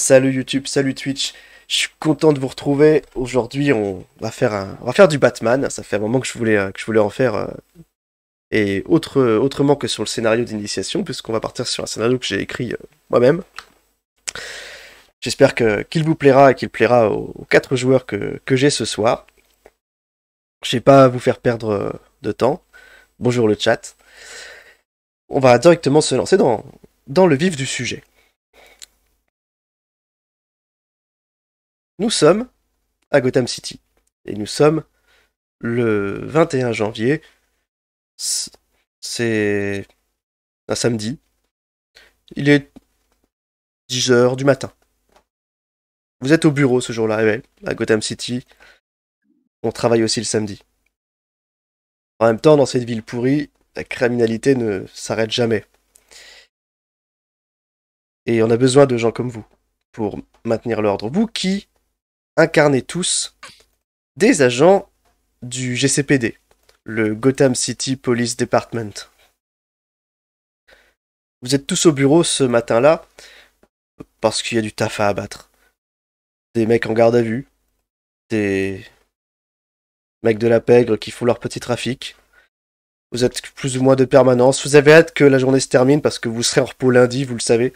Salut YouTube, salut Twitch. Je suis content de vous retrouver. Aujourd'hui, on va faire du Batman. Ça fait un moment que je voulais en faire autrement que sur le scénario d'initiation, puisqu'on va partir sur un scénario que j'ai écrit moi-même. J'espère que qu'il vous plaira et qu'il plaira aux quatre joueurs que j'ai ce soir. Je vais pas vous faire perdre de temps. Bonjour le chat. On va directement se lancer dans le vif du sujet. Nous sommes à Gotham City. Et nous sommes le 21 janvier. C'est un samedi. Il est 10 heures du matin. Vous êtes au bureau ce jour-là, ouais, à Gotham City. On travaille aussi le samedi. En même temps, dans cette ville pourrie, la criminalité ne s'arrête jamais. Et on a besoin de gens comme vous pour maintenir l'ordre. Vous qui incarnez tous des agents du GCPD, le Gotham City Police Department. Vous êtes tous au bureau ce matin-là parce qu'il y a du taf à abattre. Des mecs en garde à vue, des mecs de la pègre qui font leur petit trafic. Vous êtes plus ou moins de permanence. Vous avez hâte que la journée se termine parce que vous serez en repos lundi, vous le savez.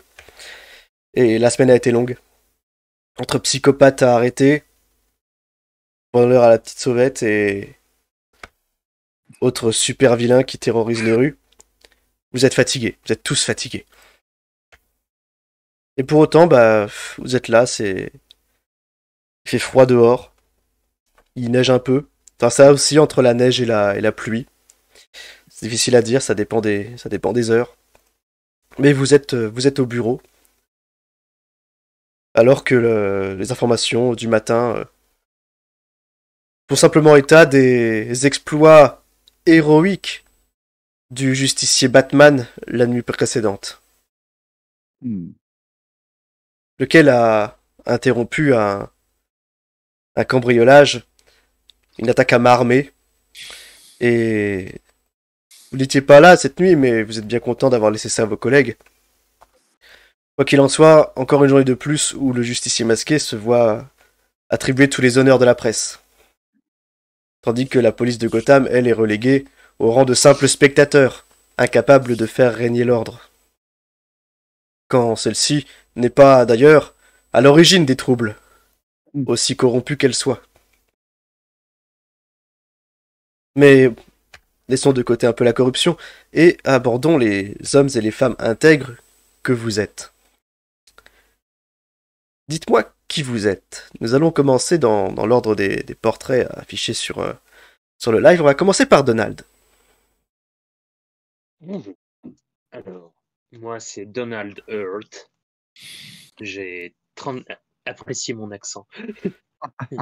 Et la semaine a été longue. Entre psychopathes à arrêter, voleurs à la petite sauvette et autres super vilains qui terrorisent les rues, vous êtes fatigués. Vous êtes tous fatigués. Et pour autant, vous êtes là, il fait froid dehors. Il neige un peu. Enfin, ça aussi entre la neige et la pluie. C'est difficile à dire, ça dépend des heures. Mais vous êtes au bureau, alors que les informations du matin font simplement état des exploits héroïques du justicier Batman la nuit précédente, Hmm. lequel a interrompu un cambriolage, une attaque à main armée, et vous n'étiez pas là cette nuit, mais vous êtes bien content d'avoir laissé ça à vos collègues. Quoi qu'il en soit, encore une journée de plus où le justicier masqué se voit attribuer tous les honneurs de la presse. Tandis que la police de Gotham, elle, est reléguée au rang de simple spectateur, incapable de faire régner l'ordre. Quand celle-ci n'est pas, d'ailleurs, à l'origine des troubles, Hmm. aussi corrompue qu'elle soit. Mais laissons de côté un peu la corruption et abordons les hommes et les femmes intègres que vous êtes. Dites-moi qui vous êtes. Nous allons commencer dans l'ordre des portraits affichés sur le live. On va commencer par Donald. Bonjour. Alors, moi, c'est Donald Hurt. J'ai 30... Appréciez mon accent.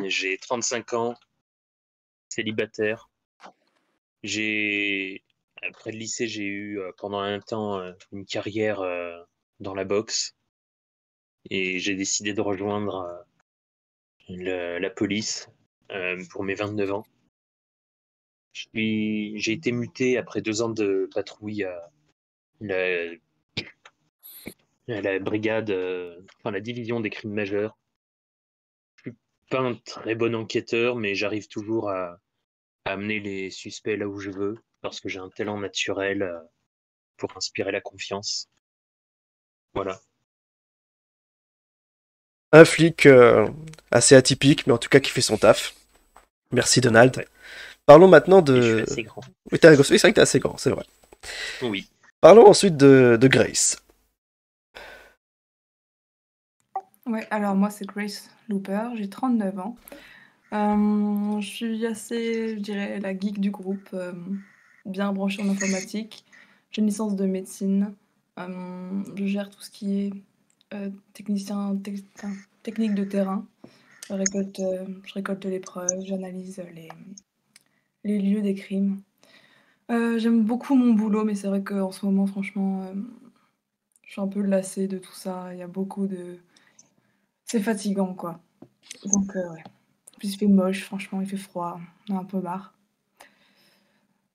J'ai 35 ans, célibataire. J'ai... Après le lycée, j'ai eu pendant un temps une carrière dans la boxe et j'ai décidé de rejoindre la police pour mes 29 ans. J'ai été muté après 2 ans de patrouille la, à la brigade, enfin la division des crimes majeurs. Je suis pas un très bon enquêteur, mais j'arrive toujours à amener les suspects là où je veux, parce que j'ai un talent naturel pour inspirer la confiance. Voilà. Un flic assez atypique, mais en tout cas qui fait son taf. Merci Donald. Ouais. Parlons maintenant Et je suis de... assez grand. Oui, c'est vrai que t'es assez grand, c'est vrai. Oui. Parlons ensuite de Grace. Ouais, alors moi c'est Grace Looper, j'ai 39 ans. Je suis assez, je dirais, la geek du groupe, bien branchée en informatique. J'ai une licence de médecine. Je gère tout ce qui est enfin, technique de terrain. Je récolte les preuves, j'analyse les lieux des crimes. J'aime beaucoup mon boulot, mais c'est vrai qu'en ce moment, franchement, je suis un peu lassée de tout ça. Il y a beaucoup de... C'est fatigant, quoi. Donc, ouais. En plus, il fait moche, franchement, il fait froid. On a un peu marre.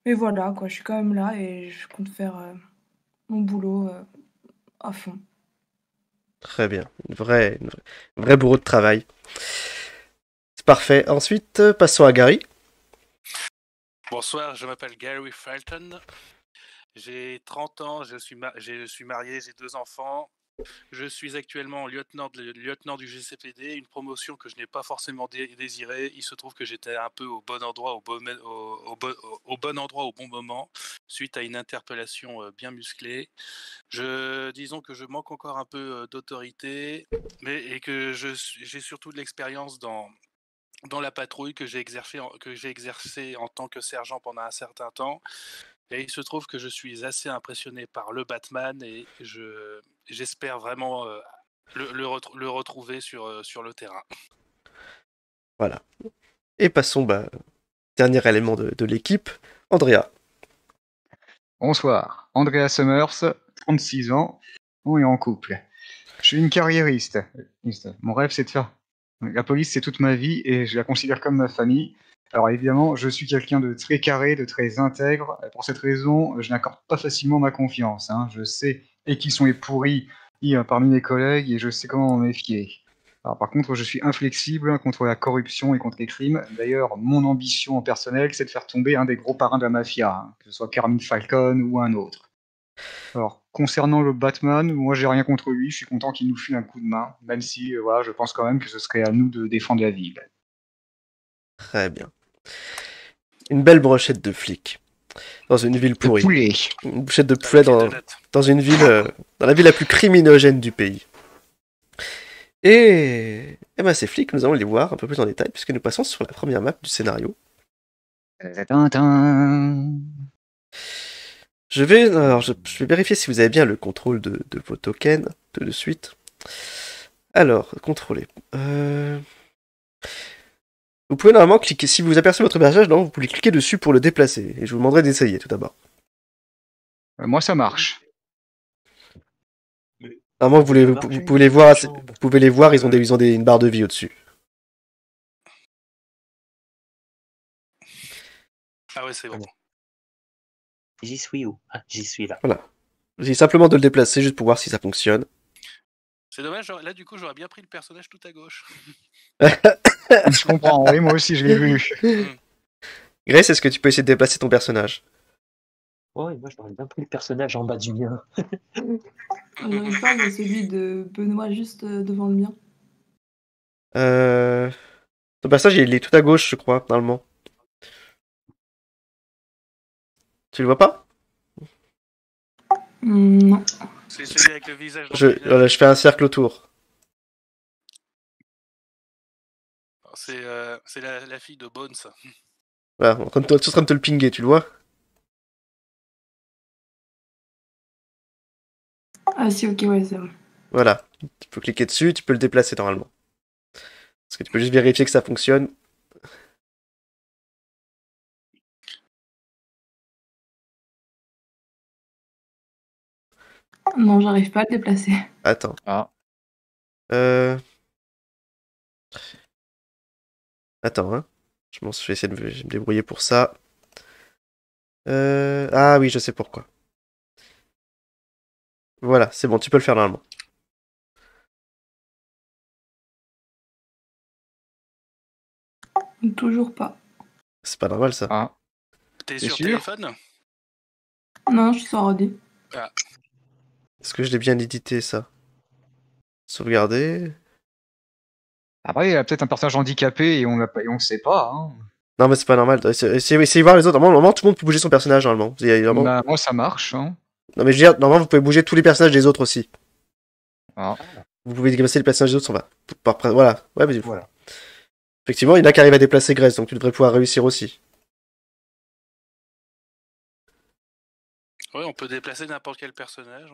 Mais voilà, quoi, je suis quand même là et je compte faire mon boulot à fond. Très bien. Un vrai bourreau de travail. C'est parfait. Ensuite, passons à Gary. Bonsoir, je m'appelle Gary Felton. J'ai 30 ans, je suis marié, j'ai 2 enfants. Je suis actuellement lieutenant du GCPD, une promotion que je n'ai pas forcément désirée. Il se trouve que j'étais un peu au bon endroit, au bon endroit au bon moment, suite à une interpellation bien musclée. Disons que je manque encore un peu d'autorité, et que j'ai surtout de l'expérience dans la patrouille que j'ai exercé en tant que sergent pendant un certain temps. Et il se trouve que je suis assez impressionné par le Batman et j'espère vraiment le retrouver sur le terrain. Voilà. Et passons, dernier élément de l'équipe, Andrea. Bonsoir, Andrea Summers, 36 ans, on est en couple. Je suis une carriériste. Mon rêve, c'est de faire... La police, c'est toute ma vie et je la considère comme ma famille. Alors évidemment, je suis quelqu'un de très carré, de très intègre. Pour cette raison, je n'accorde pas facilement ma confiance. Je sais qui sont les pourris parmi mes collègues et je sais comment m'en méfier. Alors, par contre, je suis inflexible contre la corruption et contre les crimes. D'ailleurs, mon ambition personnelle, c'est de faire tomber un des gros parrains de la mafia, que ce soit Carmine Falcone ou un autre. Alors, concernant le Batman, moi j'ai rien contre lui, je suis content qu'il nous file un coup de main, même si je pense quand même que ce serait à nous de défendre la ville. Très bien. Une belle brochette de flics dans une ville pourrie. Poulet. Une brochette de poulet dans une ville, dans la ville la plus criminogène du pays. Et ces flics, nous allons les voir un peu plus en détail puisque nous passons sur la première map du scénario. Je vais vérifier si vous avez bien le contrôle de vos tokens de suite. Alors, contrôler. Vous pouvez normalement cliquer, si vous apercevez votre personnage, vous pouvez cliquer dessus pour le déplacer. Et je vous demanderai d'essayer tout d'abord. Moi ça marche. Normalement, vous pouvez les voir, ils ont une barre de vie au-dessus. Ah ouais, c'est bon. J'y suis où? Ah, j'y suis là. Voilà. J'ai simplement de le déplacer juste pour voir si ça fonctionne. C'est dommage, là du coup j'aurais bien pris le personnage tout à gauche. Je comprends, oui, moi aussi je l'ai vu. Grace, est-ce que tu peux essayer de déplacer ton personnage? Ouais, moi j'aurais bien pris le personnage en bas du mien. J'arrive pas, il y a celui de Benoît juste devant le mien. Ton personnage, il est tout à gauche, je crois, normalement. Tu le vois pas? Non. C'est celui avec le visage. Je fais un cercle autour. C'est la fille de Bones. Voilà, en train de te le pinguer, tu le vois? Ah si, ok, ouais, c'est bon. Voilà. Tu peux cliquer dessus, tu peux le déplacer normalement. Parce que tu peux juste vérifier que ça fonctionne. Non, j'arrive pas à le déplacer. Attends. Ah. Attends, hein. Je vais essayer de me débrouiller pour ça. Ah oui, je sais pourquoi. Voilà, c'est bon, tu peux le faire normalement. Toujours pas. C'est pas normal ça. Ah. T'es T'es sur sûr téléphone? Non, je suis sur ordi. Est-ce que je l'ai bien édité ça? Sauvegarder. Après, il y a peut-être un personnage handicapé et on le sait pas. Non mais c'est pas normal. Essayez de voir les autres. Normalement, tout le monde peut bouger son personnage normalement. Bah, moi ça marche. Non mais je veux dire, normalement vous pouvez bouger tous les personnages des autres aussi. Ah. Vous pouvez déplacer les personnages des autres, voilà. Ouais, mais Voilà. effectivement, il y en a qui arrivent à déplacer Grace, donc tu devrais pouvoir réussir aussi. Ouais, on peut déplacer n'importe quel personnage.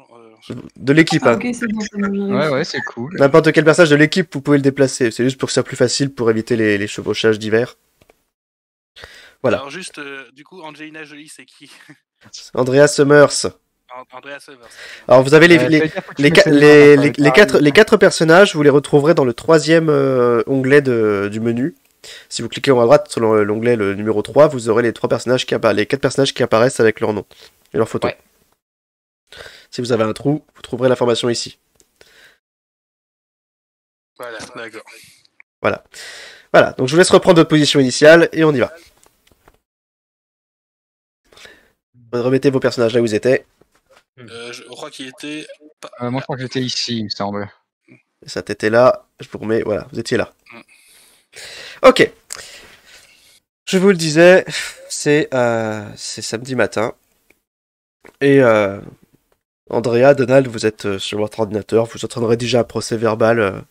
De l'équipe, Ah, hein. ok, c'est bon, j'ai réussi. Ouais, c'est cool. N'importe quel personnage de l'équipe, vous pouvez le déplacer. C'est juste pour que ce soit plus facile pour éviter les chevauchages divers. Voilà. Alors juste, du coup, Angelina Jolie, c'est qui? Andrea Summers. Andrea Summers. Alors vous avez les 4 personnages, vous les retrouverez dans le 3e onglet du menu. Si vous cliquez en haut à droite sur l'onglet le numéro 3, vous aurez les 4 personnages qui apparaissent avec leur nom et leur photo. Ouais. Si vous avez un trou, vous trouverez l'information ici. Voilà, d'accord. Voilà, donc je vous laisse reprendre votre position initiale et on y va. Remettez vos personnages là où ils étaient. Je crois qu'il était... Moi, je crois que j'étais ici, il me semble. Ça t'était là, je vous remets, voilà, vous étiez là. Ok. Je vous le disais, c'est samedi matin. Et Andrea, Donald, vous êtes sur votre ordinateur, vous entraînerez déjà un procès verbal.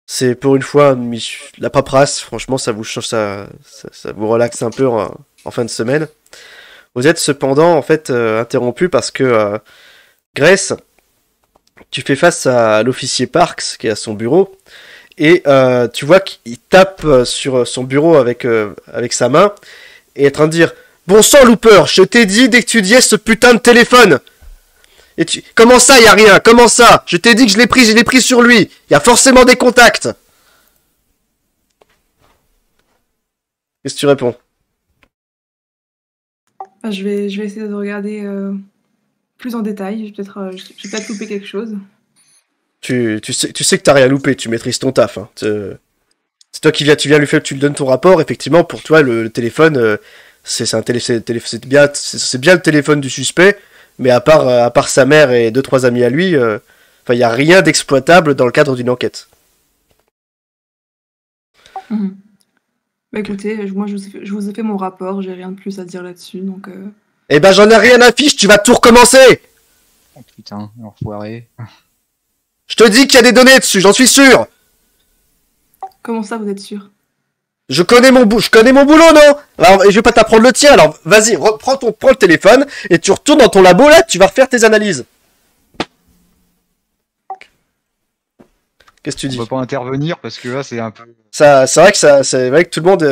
C'est pour une fois la paperasse, franchement, ça vous change, ça vous relaxe un peu en fin de semaine. Vous êtes cependant en fait interrompu parce que Grace, tu fais face à l'officier Parks qui est à son bureau et tu vois qu'il tape sur son bureau avec sa main et est en train de dire bon sang Looper, je t'ai dit d'étudier ce putain de téléphone. Et comment ça y a rien? Comment ça? Je t'ai dit que je l'ai pris sur lui. Il y a forcément des contacts. Qu'est-ce que tu réponds? Je vais essayer de regarder plus en détail. Je vais peut-être louper quelque chose. Tu sais que t'as rien loupé, tu maîtrises ton taf. Hein. C'est toi qui viens, tu lui donnes ton rapport. Effectivement, pour toi, le téléphone, c'est bien le téléphone du suspect. Mais à part sa mère et 2-3 amis à lui, il y a rien d'exploitable dans le cadre d'une enquête. Bah écoutez, moi je vous ai fait mon rapport, j'ai rien de plus à dire là-dessus, donc... Eh ben j'en ai rien à fiche, tu vas tout recommencer. Oh putain, enfoiré. Je te dis qu'il y a des données dessus, j'en suis sûr. Comment ça, vous êtes sûr? Je connais mon boulot, non? Alors, je vais pas t'apprendre le tien, alors vas-y, prends le téléphone et tu retournes dans ton labo là, tu vas refaire tes analyses. Qu'est-ce que tu dis? On peut pas intervenir parce que là c'est un peu... C'est vrai que tout le monde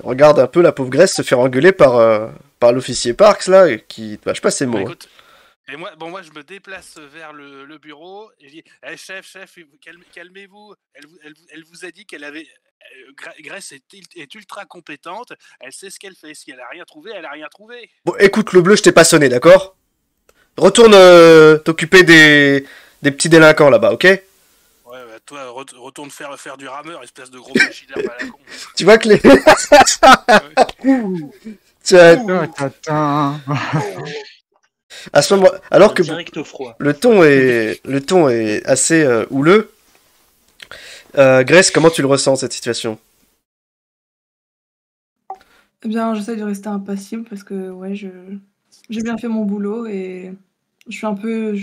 regarde un peu la pauvre Grace se faire engueuler par l'officier Parks là, qui je sais pas ses mots. Écoute, et moi je me déplace vers le bureau et je dis chef, calmez-vous. Elle vous a dit qu'elle avait... Grace est ultra compétente, elle sait ce qu'elle fait. Si elle a rien trouvé, elle a rien trouvé. Bon, écoute, le bleu, je t'ai pas sonné, d'accord? Retourne t'occuper des petits délinquants là-bas, ok? Ouais, bah toi, retourne faire du rameur, espèce de gros péchidaire à la con. Tu vois que les... À ce moment, alors que le ton est assez houleux. Grace, comment tu le ressens cette situation? Eh bien, j'essaie de rester impassible parce que ouais, j'ai bien fait mon boulot et je suis un peu...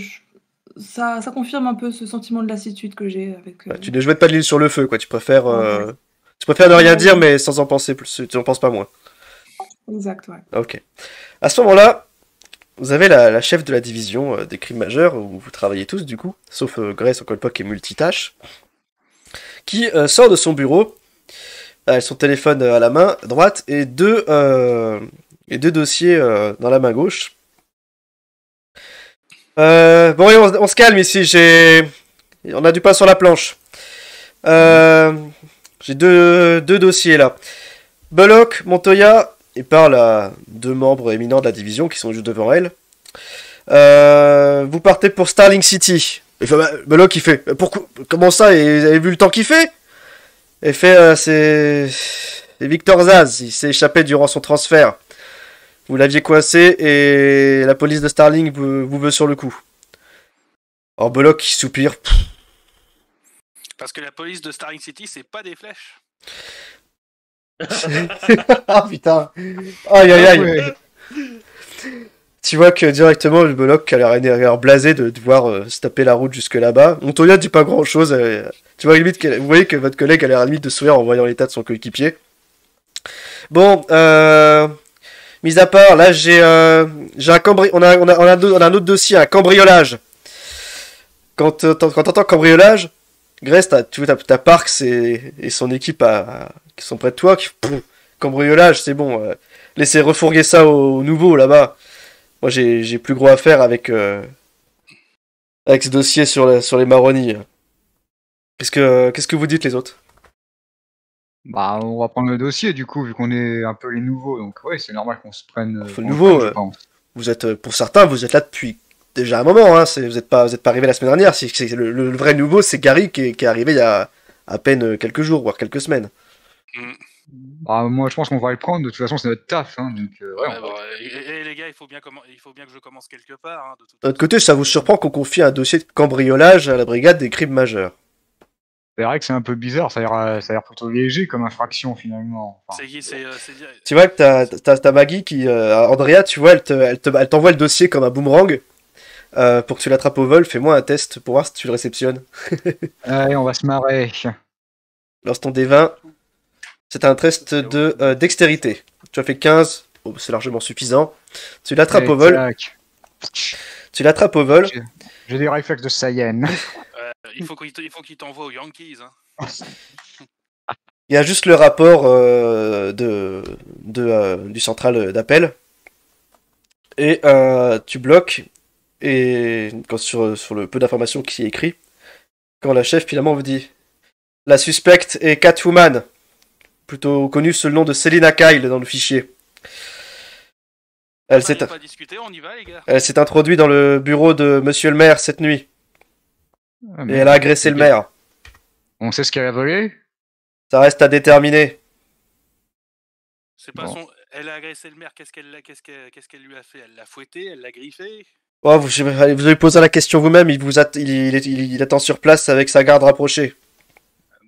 Ça confirme un peu ce sentiment de lassitude que j'ai avec... Tu ne jettes pas de l'huile sur le feu, quoi. Tu préfères ne rien dire, mais sans en penser plus. Tu n'en penses pas moins. Exact, ouais. Ok. À ce moment-là, vous avez la chef de la division des crimes majeurs, où vous travaillez tous, du coup, sauf Grace, encore une fois, qui est multitâche, qui sort de son bureau, avec son téléphone à la main droite, et deux dossiers dans la main gauche. Bon, on se calme ici, on a du pain sur la planche. J'ai deux dossiers là. Bullock, Montoya, et parle à deux membres éminents de la division qui sont juste devant elle. Vous partez pour Starling City. Bullock il fait pourquoi, comment ça, et vous avez vu le temps qu'il fait? Il fait c'est Victor Zaz, il s'est échappé durant son transfert. Vous l'aviez coincé et la police de Starling vous veut sur le coup. Alors Bullock qui soupire. Parce que la police de Starling City, c'est pas des flèches. Ah putain. Aïe aïe aïe. Tu vois que directement le Bullock a l'air blasé de devoir se taper la route jusque là-bas. Montoya dit pas grand chose. Tu vois limite vous voyez que votre collègue a l'air limite de sourire en voyant l'état de son coéquipier. Bon, mis à part, là j'ai un on a un autre dossier, un cambriolage. Quand t'entends cambriolage, Grace, t'as Parks et son équipe qui sont près de toi, cambriolage, c'est bon. Laissez refourguer ça au nouveau là-bas. Moi j'ai plus gros à faire avec ce dossier sur les marronnies. Qu'est-ce que vous dites les autres? Bah, on va prendre le dossier du coup, vu qu'on est un peu les nouveaux, donc ouais, c'est normal qu'on se prenne. Le nouveau, je pense. Vous êtes, pour certains, vous êtes là depuis déjà un moment. Hein, vous êtes pas arrivé la semaine dernière. Le vrai nouveau, c'est Gary qui est arrivé il y a à peine quelques jours, voire quelques semaines. Bah, moi, je pense qu'on va le prendre. De toute façon, c'est notre taf. Hein, donc, ouais, Ouais, on va- bon, et les gars, il faut bien que je commence quelque part. Hein, de toute D'un autre façon. côté, ça vous surprend qu'on confie un dossier de cambriolage à la brigade des crimes majeurs. C'est vrai que c'est un peu bizarre. Ça a l'air plutôt léger comme infraction finalement. Enfin, C'est qui c'est Tu vois que t'as Maggie qui... Andrea, tu vois, elle t'envoie le dossier comme un boomerang. Pour que tu l'attrapes au vol, fais-moi un test pour voir si tu le réceptionnes. allez, on va se marrer. Lance ton D20. C'est un test de dextérité. Tu as fait 15, c'est largement suffisant. Tu l'attrapes Allez, au vol. tac. Tu l'attrapes au vol. J'ai des réflexes de Saiyan. il faut qu'il t'envoie aux Yankees. Hein. Il y a juste le rapport du central d'appel. Et tu bloques. Et quand sur le peu d'informations qui est écrit, quand la chef finalement vous dit la suspecte est Catwoman, plutôt connue sous le nom de Selina Kyle dans le fichier. Elle s'est pas discuter, on y va les gars. Elle s'est introduite dans le bureau de Monsieur le maire cette nuit. Ah, Et mais- elle a agressé le maire. On sait ce qu'elle a volé. Ça reste à déterminer. C'est pas Bon. son. Elle a agressé le maire. Qu'est-ce qu'elle lui a fait? Elle l'a fouetté, elle l'a griffé. Oh, vous avez posé la question vous-même, il attend sur place avec sa garde rapprochée.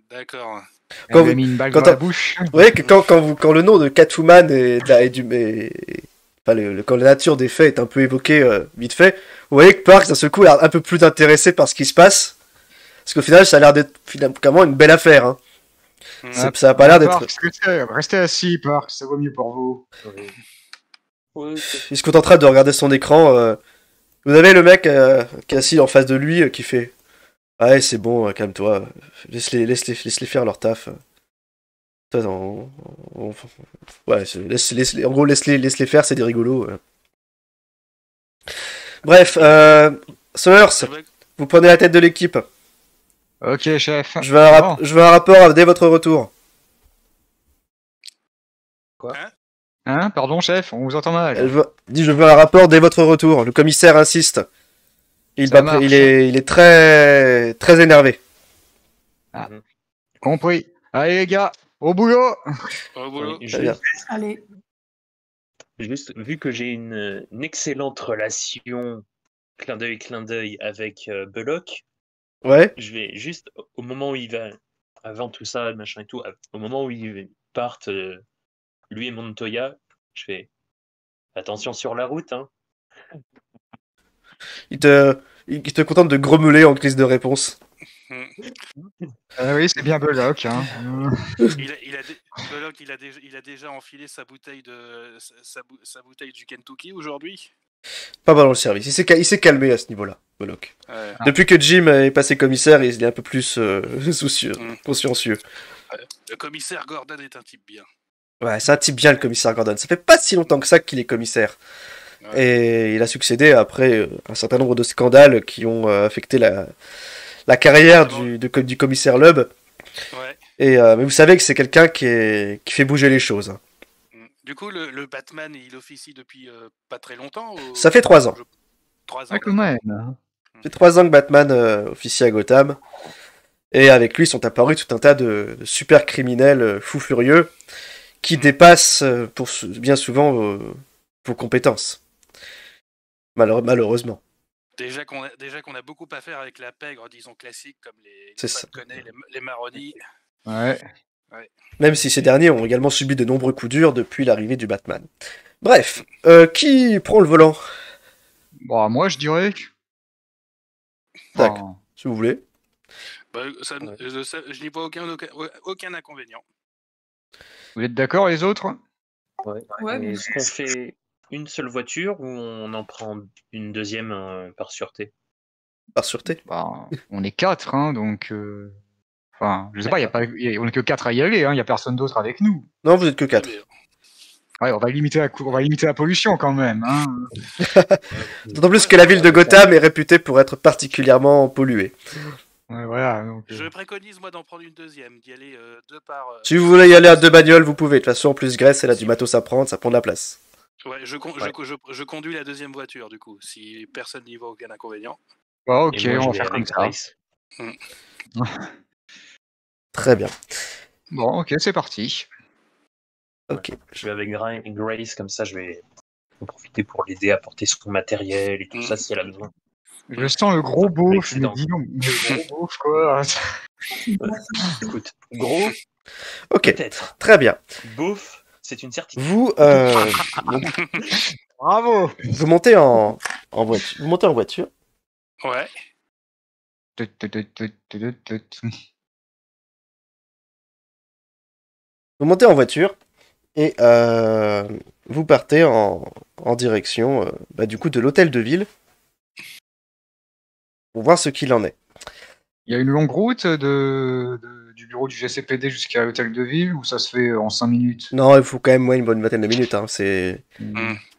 D'accord. Elle Quand lui a vous- mis une balle quand dans la on- bouche. Vous voyez que quand le nom de Catwoman quand la nature des faits est un peu évoquée vite fait, vous voyez que Parks d'un seul coup a l'air un peu plus intéressé par ce qui se passe. Parce qu'au final, ça a l'air d'être finalement une belle affaire. Hein. Ça a pas l'air d'être... Restez assis, Parks, ça vaut mieux pour vous. Ouais, Il se contentera de regarder son écran. Vous avez le mec qui est assis en face de lui qui fait ouais, c'est bon, calme-toi. Laisse-les faire leur taf. Toi, ouais, en gros, laisse-les faire, c'est des rigolos. Bref, Summers, vous prenez la tête de l'équipe. Ok, chef. Je veux un rapport dès votre retour. Hein, pardon, chef, on vous entend mal. Je veux un rapport dès votre retour. Le commissaire insiste. Ça marche. Il est très, très énervé. Compris. Allez, les gars, au boulot. Au boulot. Oui, Très bien. Allez. juste vu que j'ai une excellente relation clin d'œil avec Belloc, Ouais. je vais juste au moment où il va, avant tout ça, machin et tout, au moment où ils partent, lui et Montoya, je fais attention sur la route, hein. Il te contente de grommeler en crise de réponse. Oui, c'est bien Belloc. Hein. Belloc, il a déjà enfilé sa bouteille sa bouteille du Kentucky aujourd'hui. Pas mal dans le service. Il s'est calmé à ce niveau-là, Belloc. Ouais. Depuis que Jim est passé commissaire, il est un peu plus soucieux, consciencieux. Le commissaire Gordon est un type bien. Ouais, c'est un type bien, le commissaire Gordon. Ça fait pas si longtemps que ça qu'il est commissaire. Ouais. Et il a succédé après un certain nombre de scandales qui ont affecté la carrière du commissaire Lubb. Ouais. Mais vous savez que c'est quelqu'un qui fait bouger les choses. Du coup, le Batman, il officie depuis pas très longtemps. Ça fait 3 ans. 3 ans. Ah, quand même. Ça fait 3 ans que Batman officie à Gotham. Et avec lui sont apparus tout un tas de super criminels fous furieux qui dépassent bien souvent vos compétences. Malheureusement. Déjà qu'on a beaucoup à faire avec la pègre, disons classique, comme les C'est ça. Connaît, les marronnies. Ouais. Même si ces derniers ont également subi de nombreux coups durs depuis l'arrivée du Batman. Bref, qui prend le volant? Bon, moi, je dirais. Tac. Enfin, Si vous voulez. Bah, je n'y vois aucun inconvénient. vous êtes d'accord, les autres? Ouais, mais- Est-ce qu'on fait une seule voiture ou on en prend une deuxième par sûreté? Par sûreté. Bah, on est 4, hein, donc. Enfin, je sais pas, on est que 4 à y aller, hein, y a personne d'autre avec nous. Non, vous êtes que 4. Ouais, on va limiter la pollution quand même. Hein. D'autant plus que la ville de Gotham est réputée pour être particulièrement polluée. Ouais, voilà. Donc, Je préconise, moi, d'en prendre une deuxième, d'y aller 2 par... Si vous voulez y aller à 2 bagnoles, vous pouvez. De toute façon, en plus, Grèce, elle a du matos à prendre, ça prend de la place. Ouais, je conduis la deuxième voiture, du coup, si personne n'y voit aucun inconvénient. bah, ok, Et moi, on je va vais faire comme avec ça. Grace. Très bien. Bon, ok, c'est parti. Ok. Je vais avec Grace, comme ça je vais en profiter pour l'aider à porter son matériel et tout ça si elle a besoin. Je sens le gros beauf, mais Accident. dis donc, le gros beauf, quoi. Écoute, gros, Ok. peut-être. Très bien. Beauf, c'est une certitude. Vous, Bravo. vous montez en voiture. Vous montez en voiture. Ouais. Vous montez en voiture et vous partez en direction du coup de l'hôtel de ville pour voir ce qu'il en est. Il y a une longue route du bureau du GCPD jusqu'à l'hôtel de ville ou ça se fait en 5 minutes? Non, il faut quand même une bonne vingtaine de minutes. Hein, c'est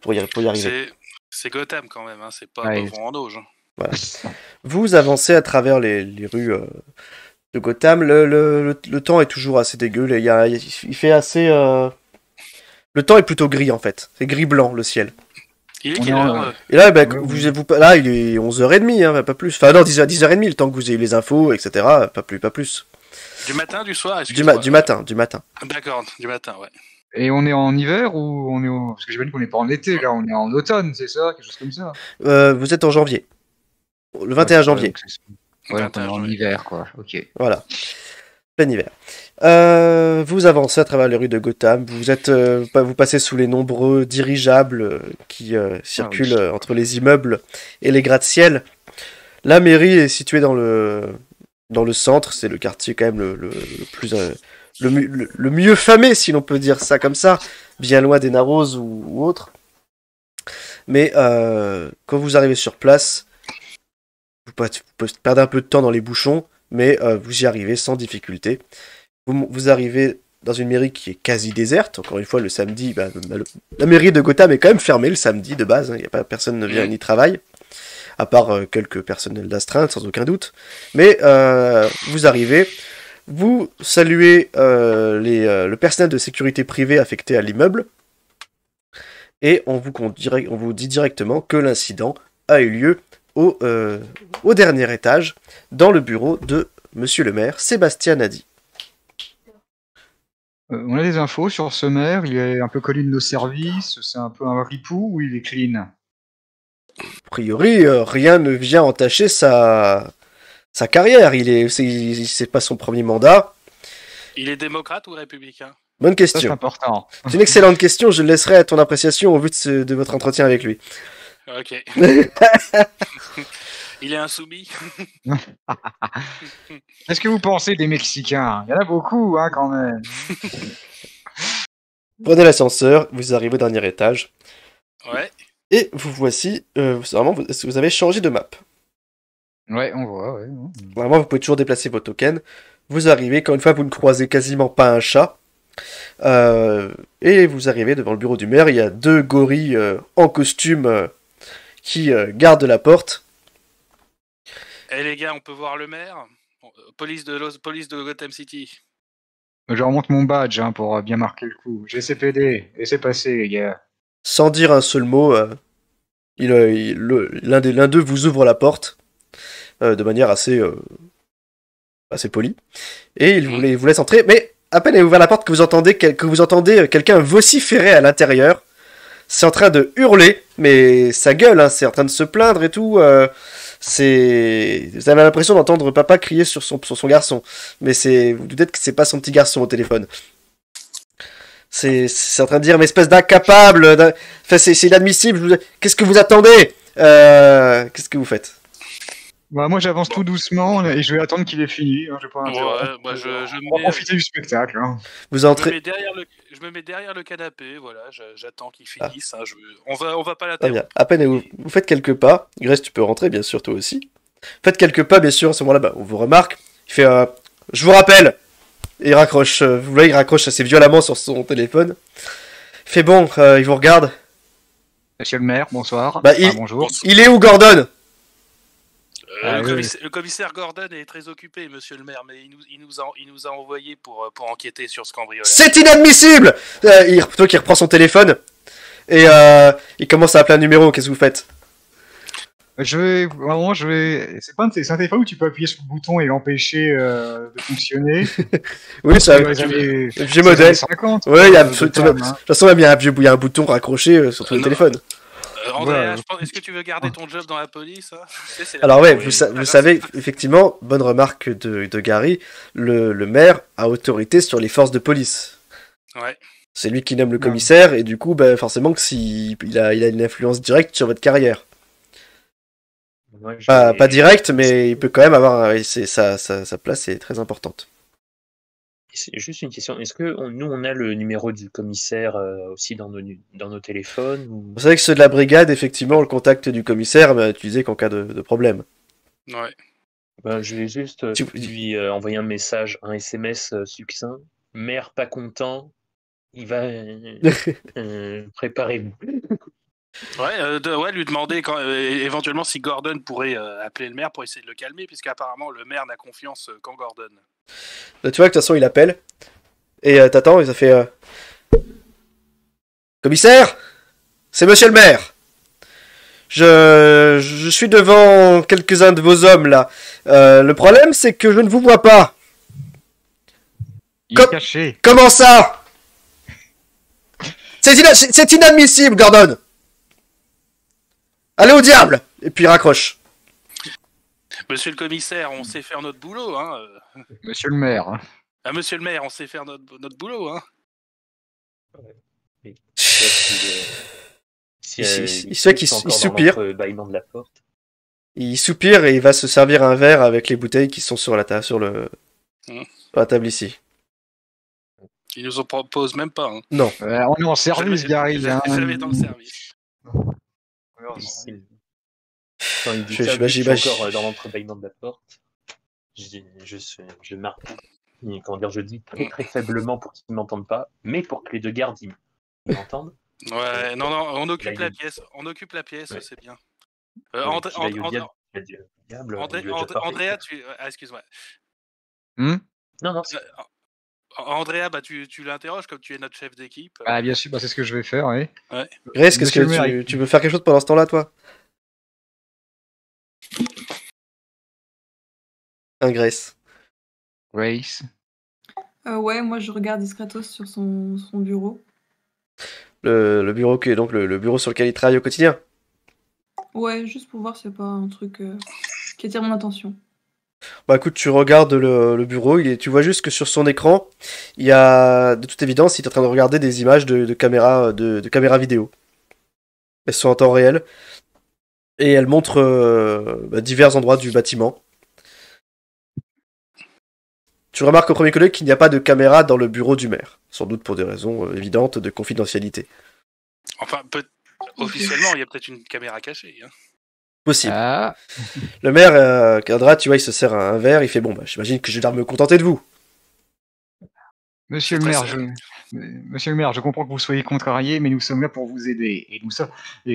pour y arriver. C'est Gotham quand même, hein, c'est pas Ouais. Beuvron en Auge. Voilà. Vous avancez à travers les rues de Gotham. Le temps est toujours assez dégueu. Il fait assez. Le temps est plutôt gris en fait. C'est gris-blanc le ciel. Il est On quelle est en- heure Et là, Ouais, là, il est 11h30, hein, pas plus. Enfin, non, 10h30, le temps que vous ayez les infos, etc. Pas plus. Du matin, du soir Du matin. D'accord, du matin, ouais. Et on est en hiver ou on est au... Parce que j'imagine qu'on n'est pas en été, là, on est en automne, c'est ça? Quelque chose comme ça? Vous êtes en janvier. Le 21 janvier. Ouais, 21 on est en janvier. hiver, quoi. Ok. Voilà. Plein hiver. Vous avancez à travers les rues de Gotham. Vous passez sous les nombreux dirigeables qui circulent entre les immeubles et les gratte-ciel. La mairie est située dans le centre. C'est le quartier quand même le plus le mieux famé, si l'on peut dire ça comme ça, bien loin des Narrows ou autres. Mais quand vous arrivez sur place, vous perdez un peu de temps dans les bouchons, mais vous y arrivez sans difficulté. Vous arrivez dans une mairie qui est quasi déserte. Encore une fois, le samedi, la mairie de Gotham est quand même fermée le samedi de base. Hein, personne ne vient ni travaille, à part quelques personnels d'astreinte, sans aucun doute. Mais vous arrivez, vous saluez le personnel de sécurité privée affecté à l'immeuble, et on vous dit directement que l'incident a eu lieu au dernier étage, dans le bureau de Monsieur le maire, Sébastien Nadi. On a des infos sur ce maire, il est un peu connu de nos services, c'est un peu un ripou ou il est clean? A priori, rien ne vient entacher sa carrière. C'est pas son premier mandat. Il est démocrate ou républicain? Bonne Ça, c'est question. important. C'est une excellente question. Je le laisserai à ton appréciation au vu de votre entretien avec lui. Ok. Il est insoumis. Qu'est-ce que vous pensez des Mexicains? Il y en a beaucoup, hein, quand même. Prenez l'ascenseur, vous arrivez au dernier étage. Ouais. Et vous voici. Vraiment, vous avez changé de map. Ouais, on voit, ouais. Vraiment, vous pouvez toujours déplacer vos tokens. Vous arrivez, encore une fois, vous ne croisez quasiment pas un chat. Et vous arrivez devant le bureau du maire. Il y a 2 gorilles en costume qui gardent la porte. Eh les gars, on peut voir le maire? Police de Gotham City. Je remonte mon badge hein, pour bien marquer le coup. GCPD, laissez passer, les gars. Sans dire un seul mot, l'un d'eux vous ouvre la porte de manière assez polie. Et il vous laisse entrer. Mais à peine il a ouvert la porte que vous entendez quelqu'un vociférer à l'intérieur. C'est en train de hurler, mais ça gueule, hein, c'est en train de se plaindre et tout. Vous avez l'impression d'entendre papa crier sur son garçon. Mais vous doutez que c'est pas son petit garçon au téléphone. C'est en train de dire, mais espèce d'incapable. Enfin, c'est inadmissible. Qu'est-ce que vous attendez? Qu'est-ce que vous faites? Bah, moi, j'avance tout doucement et je vais attendre qu'il ait fini. Hein, je vais pas Ouais, bah, On va profiter du spectacle. Hein. Vous je entrez. me mets derrière le canapé, voilà, j'attends qu'il finisse. Hein, on va pas Très l'interrompre. bien. À peine vous faites quelques pas. Grace, tu peux rentrer, bien sûr, toi aussi. Faites quelques pas, bien sûr. À ce moment-là, on vous remarque. Il fait je vous rappelle. Et il raccroche. Vous voyez, il raccroche assez violemment sur son téléphone. Il fait bon, il vous regarde. Monsieur le maire, bonsoir. Bah, bonjour. Il est où, Gordon? Le commissaire Gordon est très occupé, monsieur le maire, mais il nous a envoyé pour enquêter sur ce cambriolage. C'est inadmissible! Toi qui reprend son téléphone et il commence à appeler un numéro. Qu'est-ce que vous faites? C'est un téléphone où tu peux appuyer sur le bouton et l'empêcher de fonctionner. Oui, c'est un les années- vieux c'est les modèle. années 50. Ouais, il y a de de Tam, toute hein. façon, même, il y a un bouton raccroché sur tous les Non. téléphones. Andrea, Ouais. est-ce que tu veux garder ton job dans la police hein Tu sais, c'est la Alors ouais, police. vous savez, effectivement, bonne remarque de Gary, le maire a autorité sur les forces de police. Ouais. C'est lui qui nomme le commissaire, et du coup, bah, forcément que il a une influence directe sur votre carrière. Moi, Pas direct, mais il peut quand même avoir... sa place est très importante. C'est juste une question. Est-ce que nous, on a le numéro du commissaire aussi dans nos téléphones ou... Vous savez que ceux de la brigade, effectivement, le contact du commissaire va utiliser qu'en cas de problème. Ouais. Ben, je vais juste lui envoyer un message, un SMS succinct. Maire pas content, il va préparez-vous. Ouais, lui demander éventuellement si Gordon pourrait appeler le maire pour essayer de le calmer, puisqu'apparemment le maire n'a confiance qu'en Gordon. Là, tu vois que de toute façon, il appelle, et t'attends, et ça fait... Commissaire, c'est monsieur le maire. Je suis devant quelques-uns de vos hommes, là. Le problème, c'est que je ne vous vois pas. Il est caché. Comment ça? C'est inadmissible, Gordon. Allez au diable. Et puis il raccroche. Monsieur le commissaire, on sait faire notre boulot, hein. Monsieur le maire. Hein. Ah, monsieur le maire, on sait faire notre boulot, hein. Il sait qu'il soupire. De la porte. Il soupire et il va se servir un verre avec les bouteilles qui sont sur la table, sur la table ici. Ils nous en proposent même pas. Hein. Non. On est en service, Gary. Jamais dans le service. Quand il dit ça, je suis encore dans l'entrebâillement de la porte. Je marque. Comment dire, je dis très très faiblement pour qu'ils ne m'entendent pas, mais pour que les deux gardes ils m'entendent. Ouais, non, on occupe la pièce. On occupe la pièce, ouais. C'est bien. Andrea, tu... excuse-moi. Non. Andrea, bah, tu l'interroges comme tu es notre chef d'équipe. Ah, bien sûr, c'est ce que je vais faire, oui. Ouais. Grace, qu'est-ce que tu veux faire quelque chose pendant ce temps-là, toi? Grace. Ouais, moi je regarde discretos sur son bureau. Le bureau qui est donc le bureau sur lequel il travaille au quotidien? Ouais, juste pour voir si c'est pas un truc qui attire mon attention. Bah écoute, tu regardes le bureau, tu vois juste que sur son écran, il y a, de toute évidence, il est en train de regarder des images de caméras vidéo. Elles sont en temps réel. Et elles montrent divers endroits du bâtiment. Tu remarques au premier coup d'œil qu'il n'y a pas de caméra dans le bureau du maire. Sans doute pour des raisons évidentes de confidentialité. Enfin, officiellement, il y a peut-être une caméra cachée. Hein. Possible. Ah. Le maire, Cadra, tu vois, il se sert un verre, il fait bon, j'imagine que je vais devoir me contenter de vous. Monsieur le maire, je comprends que vous soyez contrarié, mais nous sommes là pour vous aider. Et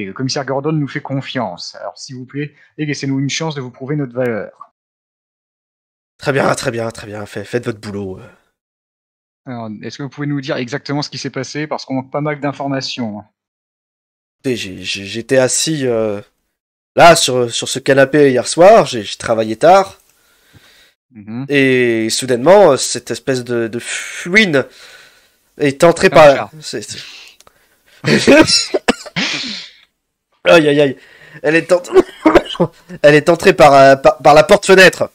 le commissaire Gordon nous fait confiance. Alors, s'il vous plaît, laissez-nous une chance de vous prouver notre valeur. Très bien. Faites votre boulot. Alors, est-ce que vous pouvez nous dire exactement ce qui s'est passé? Parce qu'on manque pas mal d'informations. J'étais assis là sur ce canapé hier soir, j'ai travaillé tard. Et soudainement, cette espèce de fouine est entrée par... Aïe. Elle est entrée par la porte-fenêtre.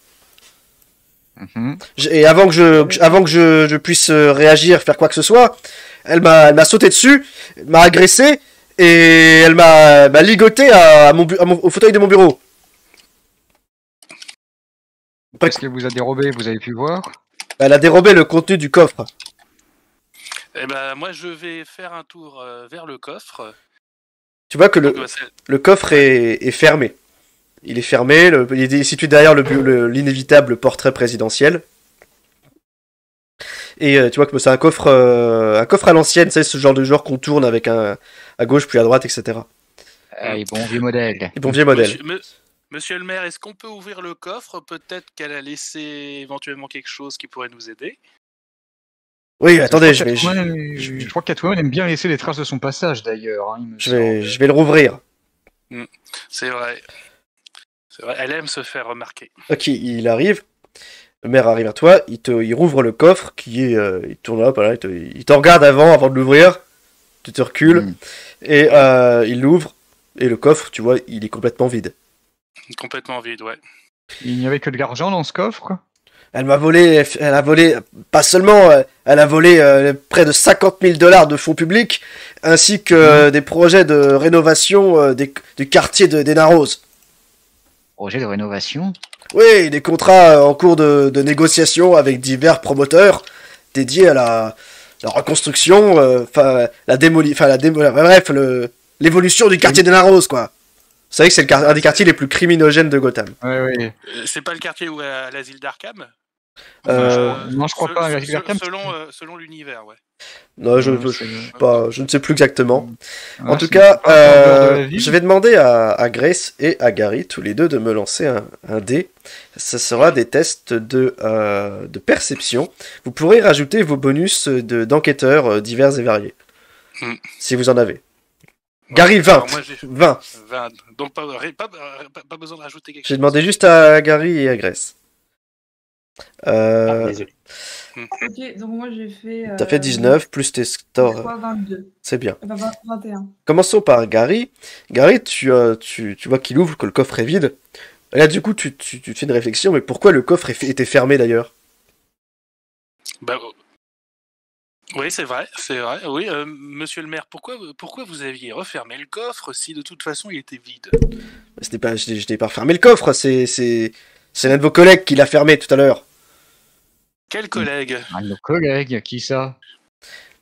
Et avant que je puisse réagir, faire quoi que ce soit, elle m'a sauté dessus, m'a agressé, et elle m'a ligoté au fauteuil de mon bureau. Qu'est-ce qu'elle vous a dérobé? Vous avez pu voir? Elle a dérobé le contenu du coffre. Eh ben, moi, je vais faire un tour vers le coffre. Tu vois que le coffre est fermé. Il est fermé, il est situé derrière l'inévitable portrait présidentiel. Et tu vois que c'est un coffre à l'ancienne, c'est ce genre de qu'on tourne avec à gauche puis à droite, etc. Bon vieux modèle. Monsieur le maire, est-ce qu'on peut ouvrir le coffre? Peut-être qu'elle a laissé éventuellement quelque chose qui pourrait nous aider. Oui, attendez, je crois que Catwoman aime bien laisser les traces de son passage, d'ailleurs. Hein, je vais le rouvrir. C'est vrai. C'est vrai, elle aime se faire remarquer. Ok, il arrive. Le maire arrive à toi, il rouvre le coffre qui est. Il tourne là, voilà, il te regarde avant de l'ouvrir. Tu te recules. Et il l'ouvre. Et le coffre, tu vois, il est complètement vide. Complètement vide, ouais. Il n'y avait que de l'argent dans ce coffre. Elle a volé, pas seulement, elle a volé près de 50 000 $ de fonds publics, ainsi que des projets de rénovation du quartier des Narros. Projet de rénovation. Oui, des contrats en cours de négociation avec divers promoteurs dédiés à la reconstruction, bref, l'évolution du quartier des Narros, quoi. Vous savez que c'est un des quartiers les plus criminogènes de Gotham. Oui. C'est pas le quartier où à l'asile d'Arkham? Non, je crois pas à l'asile d'Arkham. Selon l'univers, ouais. Non, je ne sais plus exactement. En tout c'est cas, pas en dehors de la ville. je vais demander à Grace et à Gary, tous les deux, de me lancer un dé. Ça sera des tests de perception. Vous pourrez rajouter vos bonus d'enquêteurs divers et variés. Si vous en avez. Gary, 20. Alors, moi, 20. 20. Donc pas besoin de rajouter quelque chose. J'ai demandé juste à Gary et à Grace. Désolé. Ok, donc moi j'ai fait. T'as fait 19 plus tes stores. 22. C'est bien. Enfin, 21. Commençons par Gary. Gary, tu vois qu'il ouvre, que le coffre est vide. Et là, du coup, tu te fais une réflexion, mais pourquoi le coffre était fermé d'ailleurs? Bah, oui, c'est vrai. Oui, monsieur le maire, pourquoi vous aviez refermé le coffre si de toute façon il était vide? Je n'ai pas refermé le coffre, c'est l'un de vos collègues qui l'a fermé tout à l'heure. Quel collègue? Un de nos collègues, qui ça?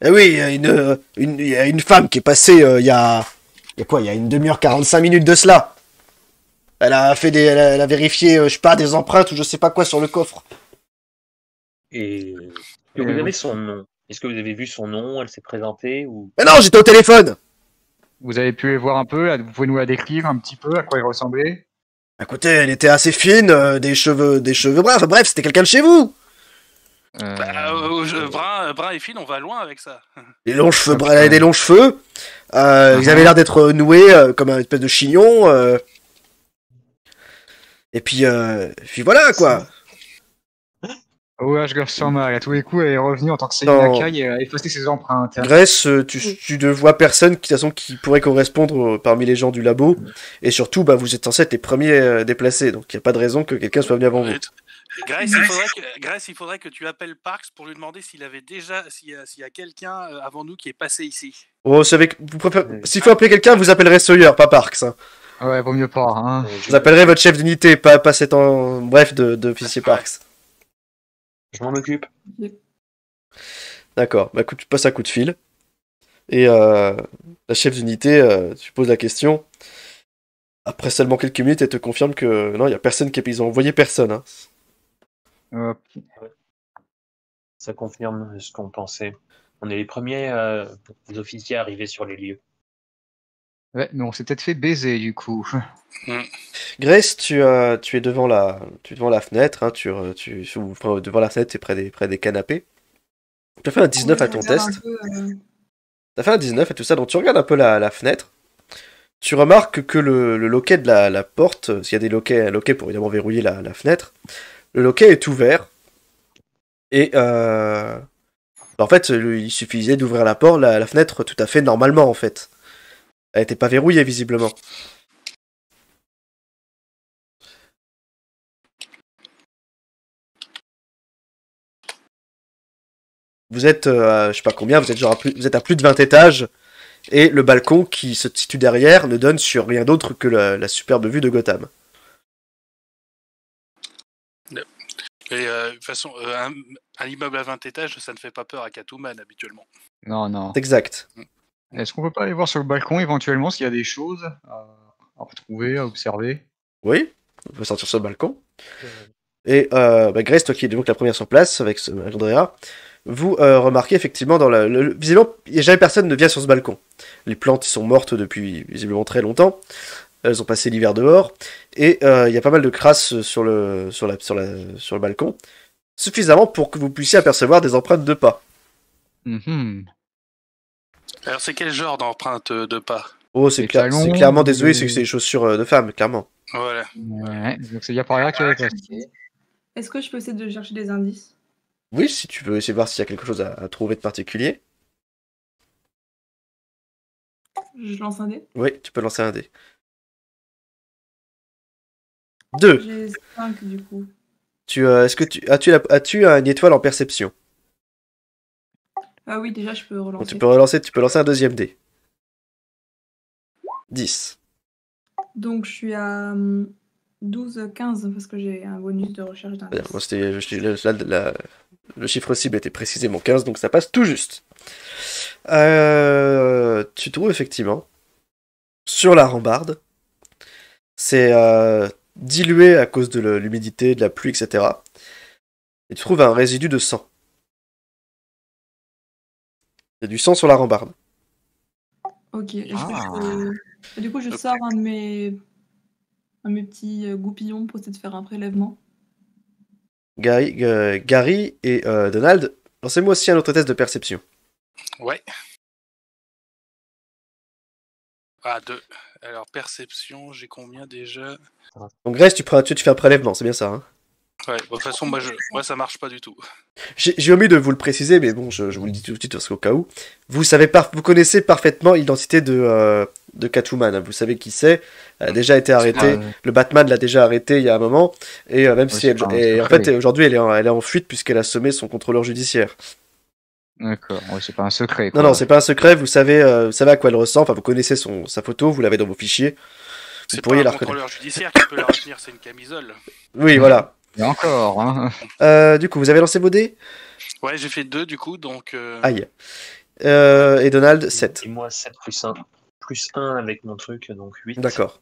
Eh oui, il y a une femme qui est passée il y a une demi-heure, 45 minutes de cela. Elle a vérifié, je sais pas, des empreintes ou je sais pas quoi sur le coffre. Et vous avez son nom? Est-ce que vous avez vu son nom? Elle s'est présentée ou... Mais non, j'étais au téléphone. Vous avez pu les voir un peu, vous pouvez nous la décrire un petit peu, à quoi elle ressemblait? Écoutez, elle était assez fine, des cheveux bruns, enfin bref, c'était quelqu'un de chez vous. Brun et fine, on va loin avec ça. Les longs cheveux bruns, elle avait des longs cheveux. Ils avaient l'air d'être noués comme un espèce de chignon. Et puis voilà quoi. Ouais, je le ressens mal. À tous les coups, elle est revenue en tant que Selina Kyle et elle a effacé ses empreintes. Grace, tu ne vois personne de toute façon qui pourrait correspondre parmi les gens du labo. Et surtout, bah, vous êtes censé être les premiers déplacés. Donc il n'y a pas de raison que quelqu'un soit venu avant vous. Grace, il faudrait que tu appelles Parks pour lui demander s'il y a quelqu'un avant nous qui est passé ici. Oh, s'il faut appeler quelqu'un, vous appellerez Sawyer, pas Parks. Hein. Ouais, vaut mieux pas. Hein. Vous appellerez votre chef d'unité, pas cet bref d'officier Parks. Je m'en occupe. D'accord, bah écoute, tu passes un coup de fil. Et la chef d'unité, tu poses la question. Après seulement quelques minutes, elle te confirme que non, il n'y a personne ils ont envoyé personne. Hein. Ça confirme ce qu'on pensait. On est les premiers officiers arrivés sur les lieux. Ouais, mais on s'est peut-être fait baiser du coup. Grace, tu es devant la fenêtre, hein, devant la fenêtre, c'est près des canapés. Tu as fait un 19 à ton test. Tu as fait un 19 et tout ça, donc tu regardes un peu la fenêtre. Tu remarques que le loquet de la porte, s'il y a un loquet pour évidemment verrouiller la fenêtre, le loquet est ouvert. Et en fait, il suffisait d'ouvrir la fenêtre tout à fait normalement en fait. Elle n'était pas verrouillée visiblement. Vous êtes, je sais pas combien, vous êtes à plus de 20 étages, et le balcon qui se situe derrière ne donne sur rien d'autre que la superbe vue de Gotham. Et de toute façon, un immeuble à 20 étages, ça ne fait pas peur à Catwoman habituellement. Non. C'est exact. Est-ce qu'on peut pas aller voir sur le balcon éventuellement s'il y a des choses à retrouver, à observer? Oui, on peut sortir sur le balcon. Et Grace, toi qui es donc la première sur place avec Andrea, vous remarquez effectivement visiblement, jamais personne ne vient sur ce balcon. Les plantes sont mortes depuis visiblement très longtemps. Elles ont passé l'hiver dehors. Et il y a pas mal de crasses sur le balcon. Suffisamment pour que vous puissiez apercevoir des empreintes de pas. Alors c'est quel genre d'empreinte de pas? Oh, c'est clairement désolé, c'est que c'est des chaussures de femmes, clairement. Voilà. Ouais, donc c'est bien par là qu'il avait passé. Est-ce que je peux essayer de chercher des indices? Oui, si tu veux essayer de voir s'il y a quelque chose à trouver de particulier. Je lance un dé. Oui, tu peux lancer un dé. 2. J'ai 5 du coup. Est-ce que as-tu une étoile en perception? Ah oui, déjà je peux Donc, relancer. tu peux lancer un deuxième dé. 10. Donc je suis à 12, 15 parce que j'ai un bonus de recherche C'est-à-dire, d'indices. moi, le chiffre cible était précisément 15, donc ça passe tout juste. Tu trouves effectivement, sur la rambarde, c'est dilué à cause de l'humidité, de la pluie, etc. Et tu trouves un résidu de sang. Il y a du sang sur la rambarde. Ok. Est-ce que Ah. je peux- Et du coup, je sors un de mes petits goupillons pour essayer de faire un prélèvement. Gary et Donald, lancez-moi aussi un autre test de perception. Ouais. Ah, 2. Alors, perception, j'ai combien déjà? Donc Grace, tu fais un prélèvement, c'est bien ça, hein? Ouais, bon, de toute façon, moi, ça marche pas du tout. J'ai omis de vous le préciser, mais bon, je vous le dis tout de suite parce qu'au cas où. Vous connaissez parfaitement l'identité de Catwoman. Hein. Vous savez qui c'est. Elle a déjà été arrêtée. Le Batman l'a déjà arrêtée il y a un moment. Et même si elle, et en fait, aujourd'hui, elle est en fuite puisqu'elle a sommé son contrôleur judiciaire. D'accord, ouais, c'est pas un secret. Non, Quoi. non, c'est pas un secret. Vous savez à quoi elle ressemble. Enfin, vous connaissez sa photo. Vous l'avez dans vos fichiers. Vous C'est pourriez pas la un reconnaître. contrôleur judiciaire qui peut la retenir, c'est une camisole. Oui, voilà. Et encore, hein. Du coup, vous avez lancé vos dés? Ouais, j'ai fait 2 du coup, donc... Aïe. Et Donald, 7. Et moi, 7 plus 1. Plus 1 avec mon truc, donc 8. D'accord.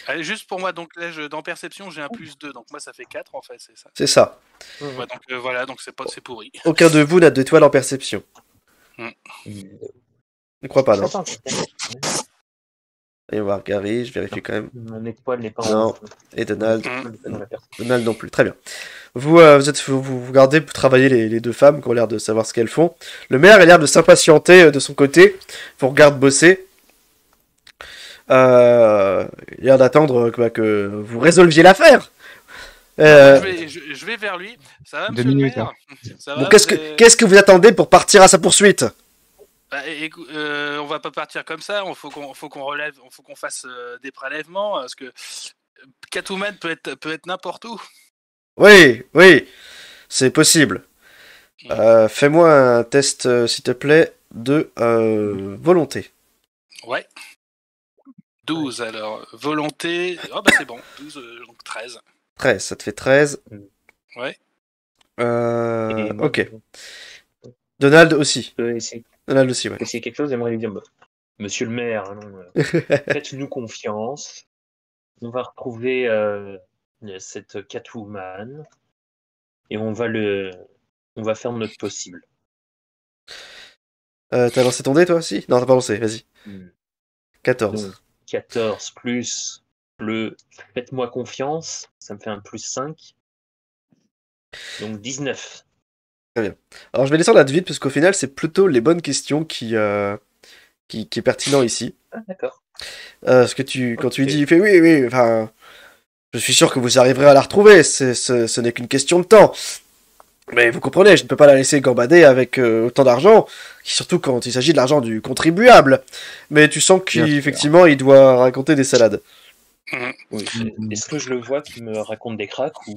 Allez, juste pour moi, donc là, dans perception, j'ai un plus 2, donc moi, ça fait 4 en fait, c'est ça. C'est ça. Ouais, donc voilà, donc c'est pourri. Aucun de vous n'a d'étoile en perception. Je ne crois pas, non. Allez voir Gary, je vérifie quand même. Mon étoile n'est pas Non. en... Et Donald. dans la personne. Donald non plus. Très bien. Vous regardez, vous travaillez les deux femmes qui ont l'air de savoir ce qu'elles font. Le maire a l'air de s'impatienter de son côté. Vous regarde bosser. Il a l'air d'attendre que vous résolviez l'affaire. Je vais vers lui. Ça va, 2 monsieur le minutes, maire Ça va, Bon, qu'est-ce que vous attendez pour partir à sa poursuite? Bah, on va pas partir comme ça. Faut qu'on fasse des prélèvements parce que Catwoman peut être n'importe où. Oui, c'est possible. Fais-moi un test, s'il te plaît, de volonté. Ouais. 12 alors. Volonté. Oh bah c'est bon. 12, donc 13. 13, ça te fait 13. Ouais. Ok. Donald aussi. Donald aussi, ouais. C'est quelque chose, j'aimerais lui dire, monsieur le maire, faites-nous confiance. On va retrouver cette Catwoman et on va faire notre possible. T'as lancé ton dé toi aussi? Non, t'as pas lancé, vas-y. 14. Donc, 14 plus le faites-moi confiance, ça me fait un plus 5. Donc 19. Très bien. Alors je vais descendre vite parce qu'au final c'est plutôt les bonnes questions qui est pertinent ici. Ah, d'accord. Parce que quand tu lui dis, il fait oui, enfin, je suis sûr que vous arriverez à la retrouver, ce n'est qu'une question de temps. Mais vous comprenez, je ne peux pas la laisser gambader avec autant d'argent, surtout quand il s'agit de l'argent du contribuable. Mais tu sens qu'effectivement, il doit raconter des salades. Oui. Est-ce que je le vois qui me raconte des cracks ou...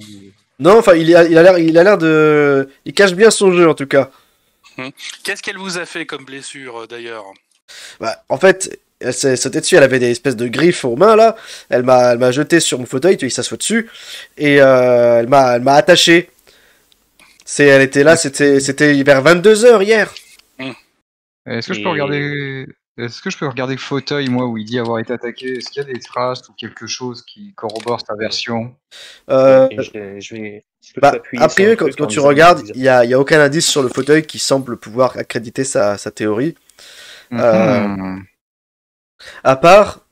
Non, enfin, il a l'air de... Il cache bien son jeu, en tout cas. Qu'est-ce qu'elle vous a fait comme blessure, d'ailleurs? Bah, en fait, elle s'est sautée dessus, elle avait des espèces de griffes aux mains, là. Elle m'a jeté sur mon fauteuil, il s'assoit dessus. Et elle m'a attaché. Elle était là, c'était vers 22h hier. Est-ce que je peux regarder... Est-ce que je peux regarder le fauteuil, moi, où il dit avoir été attaqué? Est-ce qu'il y a des traces ou quelque chose qui corrobore sa version? A priori, quand tu regardes, il y a aucun indice sur le fauteuil qui semble pouvoir accréditer sa théorie. À part,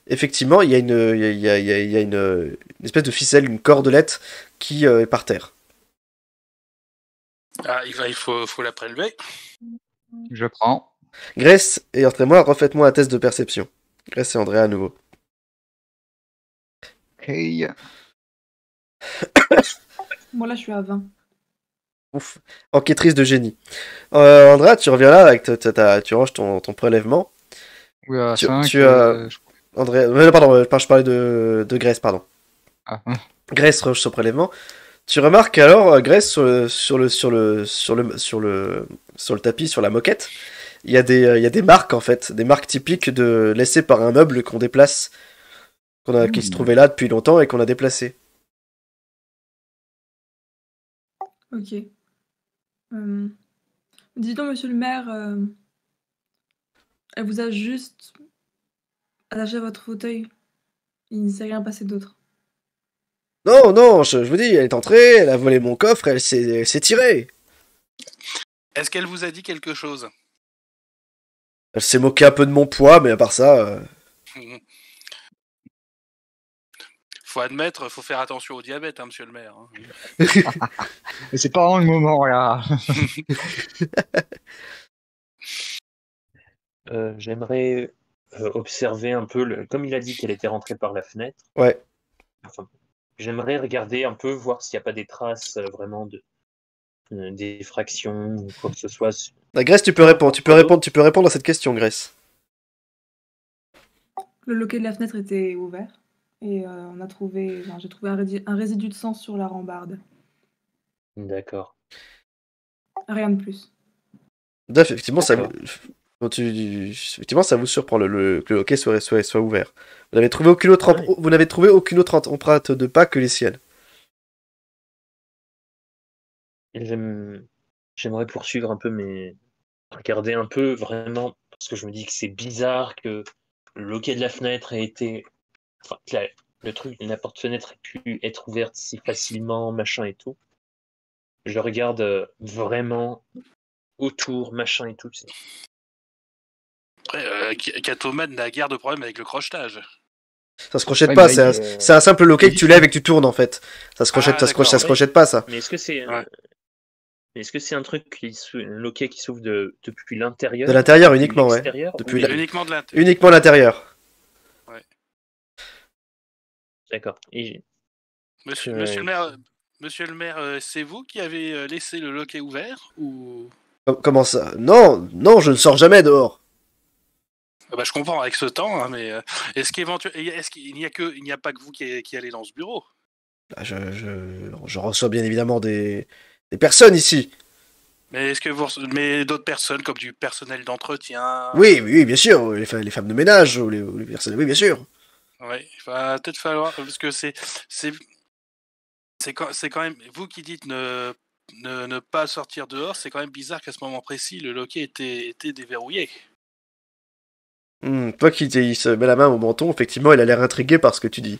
effectivement, il y a une espèce de ficelle, une cordelette qui est par terre. Ah, il faut la prélever. Je prends. Grace et André, refaites-moi un test de perception. Grace et André à nouveau. Ok. Moi là, je suis à 20. Ouf. Enquêtrice de génie. Andrea, tu reviens là avec tu ranges ton prélèvement. Oui, à Tu- 5. tu as- Andrea, pardon, je parlais de Grace, pardon. Ah, Grace range son prélèvement. Tu remarques alors, Grace, sur le tapis, sur la moquette, il y a des marques en fait, des marques typiques laissées par un meuble qu'on déplace, qui se trouvait là depuis longtemps et qu'on a déplacé. Ok. Dis donc, monsieur le maire, elle vous a juste attaché à votre fauteuil. Il ne s'est rien passé d'autre. Non, non, je vous dis, elle est entrée, elle a volé mon coffre, elle s'est tirée. Est-ce qu'elle vous a dit quelque chose? Elle s'est moquée un peu de mon poids, mais à part ça... Faut admettre, faut faire attention au diabète, hein, monsieur le maire. Hein. Mais c'est pas vraiment le moment là. J'aimerais observer un peu, comme il a dit qu'elle était rentrée par la fenêtre. Ouais. Enfin, j'aimerais regarder un peu, voir s'il n'y a pas des traces vraiment de d'effraction ou quoi que ce soit. La Grace, tu peux répondre à cette question, Grace. Le loquet de la fenêtre était ouvert. Et j'ai trouvé un résidu de sang sur la rambarde. D'accord. Rien de plus. Effectivement, effectivement, ça vous surprend que le hockey soit ouvert. Vous n'avez trouvé aucune autre, vous n'avez trouvé aucune autre empreinte de pas que les siennes. J'aimerais poursuivre un peu, regarder un peu vraiment, parce que je me dis que c'est bizarre que le loquet de la fenêtre ait été, enfin, que la porte-fenêtre ait pu être ouverte si facilement, machin et tout. Je regarde vraiment autour, machin et tout. Après, Catoman n'a guère de problème avec le crochetage. Ça se crochette pas, c'est un simple loquet que tu lèves et que tu tournes en fait. Ça se crochette pas, ça. Mais est-ce que c'est un truc un loquet qui s'ouvre depuis l'intérieur? De l'intérieur uniquement, ouais. Uniquement de l'intérieur. Uniquement l'intérieur. Ouais. D'accord. Monsieur le maire, c'est vous qui avez laissé le loquet ouvert ou... Comment ça? Non, je ne sors jamais dehors. Je comprends avec ce temps, hein, mais est-ce qu'il n'y a pas que vous qui allez dans ce bureau? Je reçois bien évidemment des personnes ici. Mais mais d'autres personnes comme du personnel d'entretien? Oui, bien sûr, les femmes de ménage ou les personnes. Oui, bien sûr. Oui, il va peut-être falloir parce que c'est quand même vous qui dites ne pas sortir dehors. C'est quand même bizarre qu'à ce moment précis le loquet était déverrouillé. Toi qui il se met la main au menton, effectivement, il a l'air intrigué par ce que tu dis.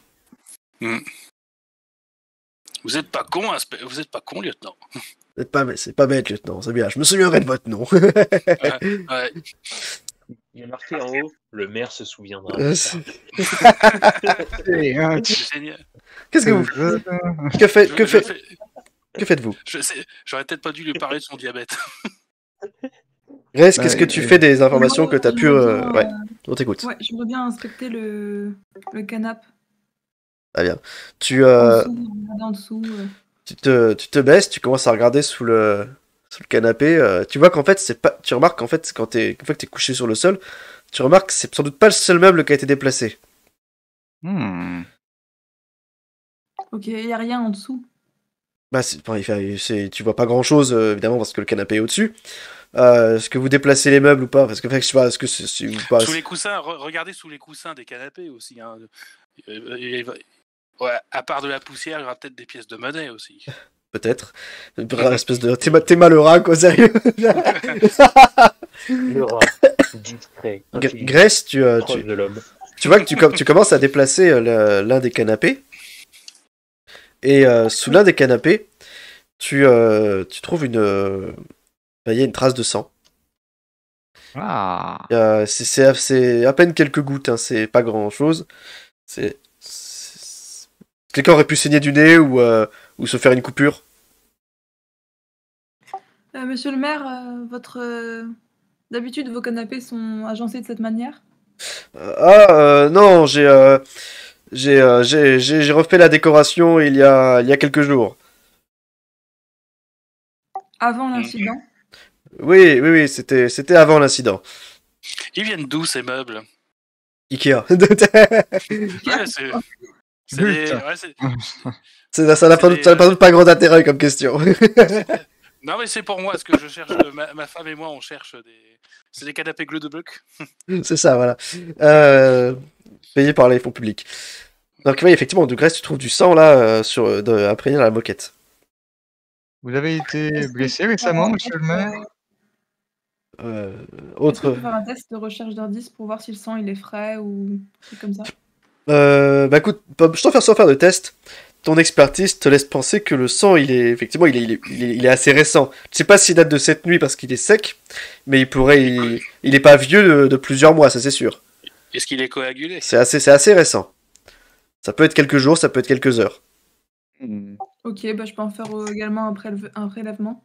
Vous êtes pas con, lieutenant. C'est pas bête, lieutenant, c'est bien. Je me souviendrai de votre nom. Ouais. Il y a marqué en haut, le maire se souviendra. C'est génial. Qu'est-ce que vous... Que faites-vous? J'aurais peut-être pas dû lui parler de son diabète. Grace, qu'est-ce que tu fais des informations que tu as pu... Ouais, on t'écoute. Ouais, je voudrais bien inspecter le canapé. Ah bien. En dessous. Tu te baisses, tu commences à regarder sous le canapé. Tu vois qu'en fait, tu remarques qu'en fait, une fois que t'es couché sur le sol, tu remarques que c'est sans doute pas le seul meuble qui a été déplacé. Ok, il n'y a rien en dessous. Tu vois pas grand chose, évidemment, parce que le canapé est au-dessus. Est-ce que vous déplacez les meubles ou pas? Parce que, je sais pas, est-ce que c'est ou pas... Sous les coussins, regardez sous les coussins des canapés aussi. Hein. Ouais, à part de la poussière, il y aura peut-être des pièces de monnaie aussi. Peut-être. Une espèce de... T'es mal le rat, quoi, sérieux. Le rat, discret. Grace, tu vois que tu commences à déplacer l'un des canapés. Et sous l'un des canapés, tu trouves il y a une trace de sang. C'est à peine quelques gouttes, hein, c'est pas grand chose. Quelqu'un aurait pu saigner du nez ou se faire une coupure. Monsieur le maire, d'habitude vos canapés sont agencés de cette manière? Non, J'ai refait la décoration il y a quelques jours. Avant l'incident. Oui, c'était avant l'incident. Ils viennent d'où ces meubles? Ikea. Ouais, c'est des- Putain. ouais, c'est- Ça n'a pas grand intérêt comme question. Non, mais c'est pour moi, parce que je cherche. Ma femme et moi, on cherche des. C'est des canapés glue de buck. C'est ça, voilà. Payé par les fonds publics. Donc oui, effectivement, de Grèce, tu trouves du sang là imprégné dans la moquette. Vous avez été blessé récemment, monsieur le maire? Est-ce que je Autre. peux faire un test de recherche d'indices pour voir si le sang il est frais ou un truc comme ça? Bah écoute, Bob, sans faire de test, ton expertise te laisse penser que le sang, effectivement, il est assez récent. Je sais pas s'il date de cette nuit parce qu'il est sec, mais il est pas vieux de plusieurs mois, ça c'est sûr. Est-ce qu'il est coagulé? C'est assez récent. Ça peut être quelques jours, ça peut être quelques heures. Ok, bah je peux en faire également un prélèvement.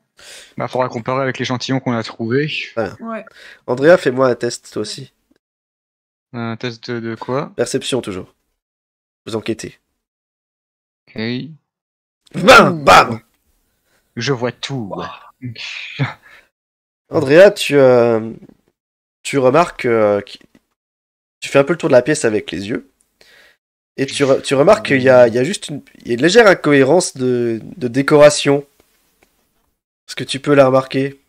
Bah, faudra comparer avec l'échantillon qu'on a trouvé. Ouais. Andrea, fais-moi un test, toi aussi. Un test de quoi? Perception, toujours. Vous enquêtez. Ok. Bam, bam. Je vois tout. Andrea, tu remarques tu fais un peu le tour de la pièce avec les yeux. Et tu remarques qu'il y a juste il y a une légère incohérence de décoration. Est-ce que tu peux la remarquer?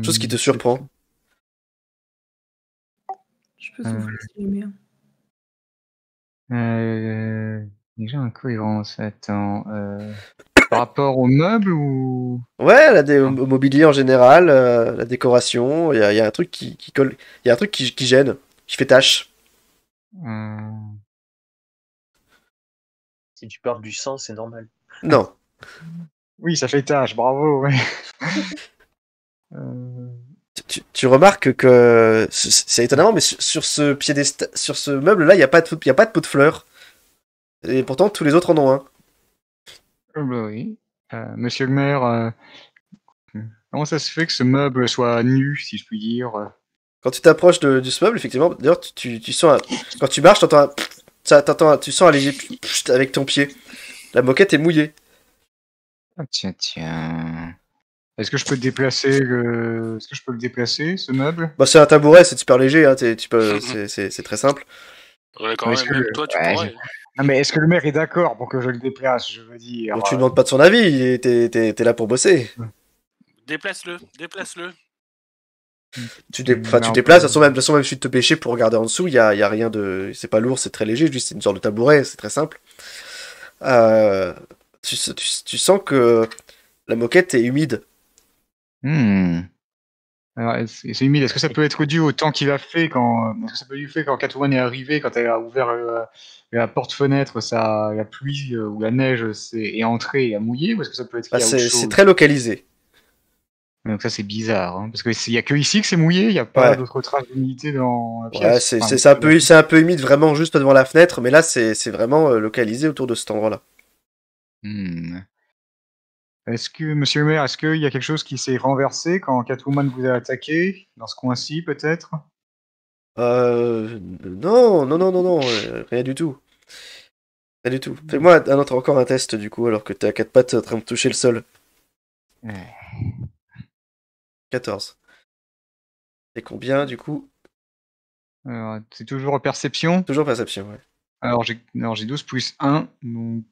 Chose qui te surprend. Je peux souffler si jamais. Déjà incohérence, attends. Par rapport aux meubles ou... Ouais, au mobilier en général, la décoration, il y a un truc qui colle, il y a un truc qui gêne, qui fait tâche. Si tu parles du sang, c'est normal. Non. Oui, ça fait tâche, bravo. Ouais. Tu remarques que c'est étonnant, mais sur ce sur ce meuble-là, il n'y a pas de pot de fleurs. Et pourtant, tous les autres en ont un. Bah oui. Monsieur le maire, comment ça se fait que ce meuble soit nu, si je puis dire? Quand tu t'approches de ce meuble, effectivement, d'ailleurs, tu sens quand tu marches, tu sens un léger avec ton pied. La moquette est mouillée. Ah, tiens. Est-ce que je peux déplacer Est-ce que je peux le déplacer, ce meuble? Bah, c'est un tabouret, c'est super léger, hein, c'est très simple. Ouais, quand Est-ce même, que même toi, tu ouais, pourrais. Non, mais est-ce que le maire est d'accord pour que je le déplace, je veux dire? Bon, tu ne demandes pas de son avis, t'es là pour bosser. Déplace-le. Tu déplaces, de toute façon, même si tu te pêcher pour regarder en dessous, il y a rien de. C'est pas lourd, c'est très léger, juste c'est une sorte de tabouret, c'est très simple. Tu sens que la moquette est humide. Alors, c'est humide. Est-ce que ça peut être dû au temps qu'il a fait Est-ce que ça peut lui faire quand Catwoman est arrivée, quand elle a ouvert la porte-fenêtre, la pluie ou la neige est entrée et a mouillé, ou est-ce que ça peut être lié à autre chose? C'est très localisé. Donc ça c'est bizarre, hein, parce qu'il y a que ici que c'est mouillé, il n'y a pas d'autres traces d'humidité dans la pièce. Ouais, c'est un peu humide vraiment juste devant la fenêtre, mais là c'est vraiment localisé autour de cet endroit-là. Est-ce que, monsieur le maire, est-ce qu'il y a quelque chose qui s'est renversé quand Catwoman vous a attaqué, dans ce coin-ci peut-être? Non, rien du tout. Rien du tout. Fais-moi encore un test du coup, alors que t'es à quatre pattes en train de toucher le sol. 14. C'est combien du coup? Alors, c'est toujours perception? Toujours perception, ouais. Alors j'ai 12 plus 1, donc...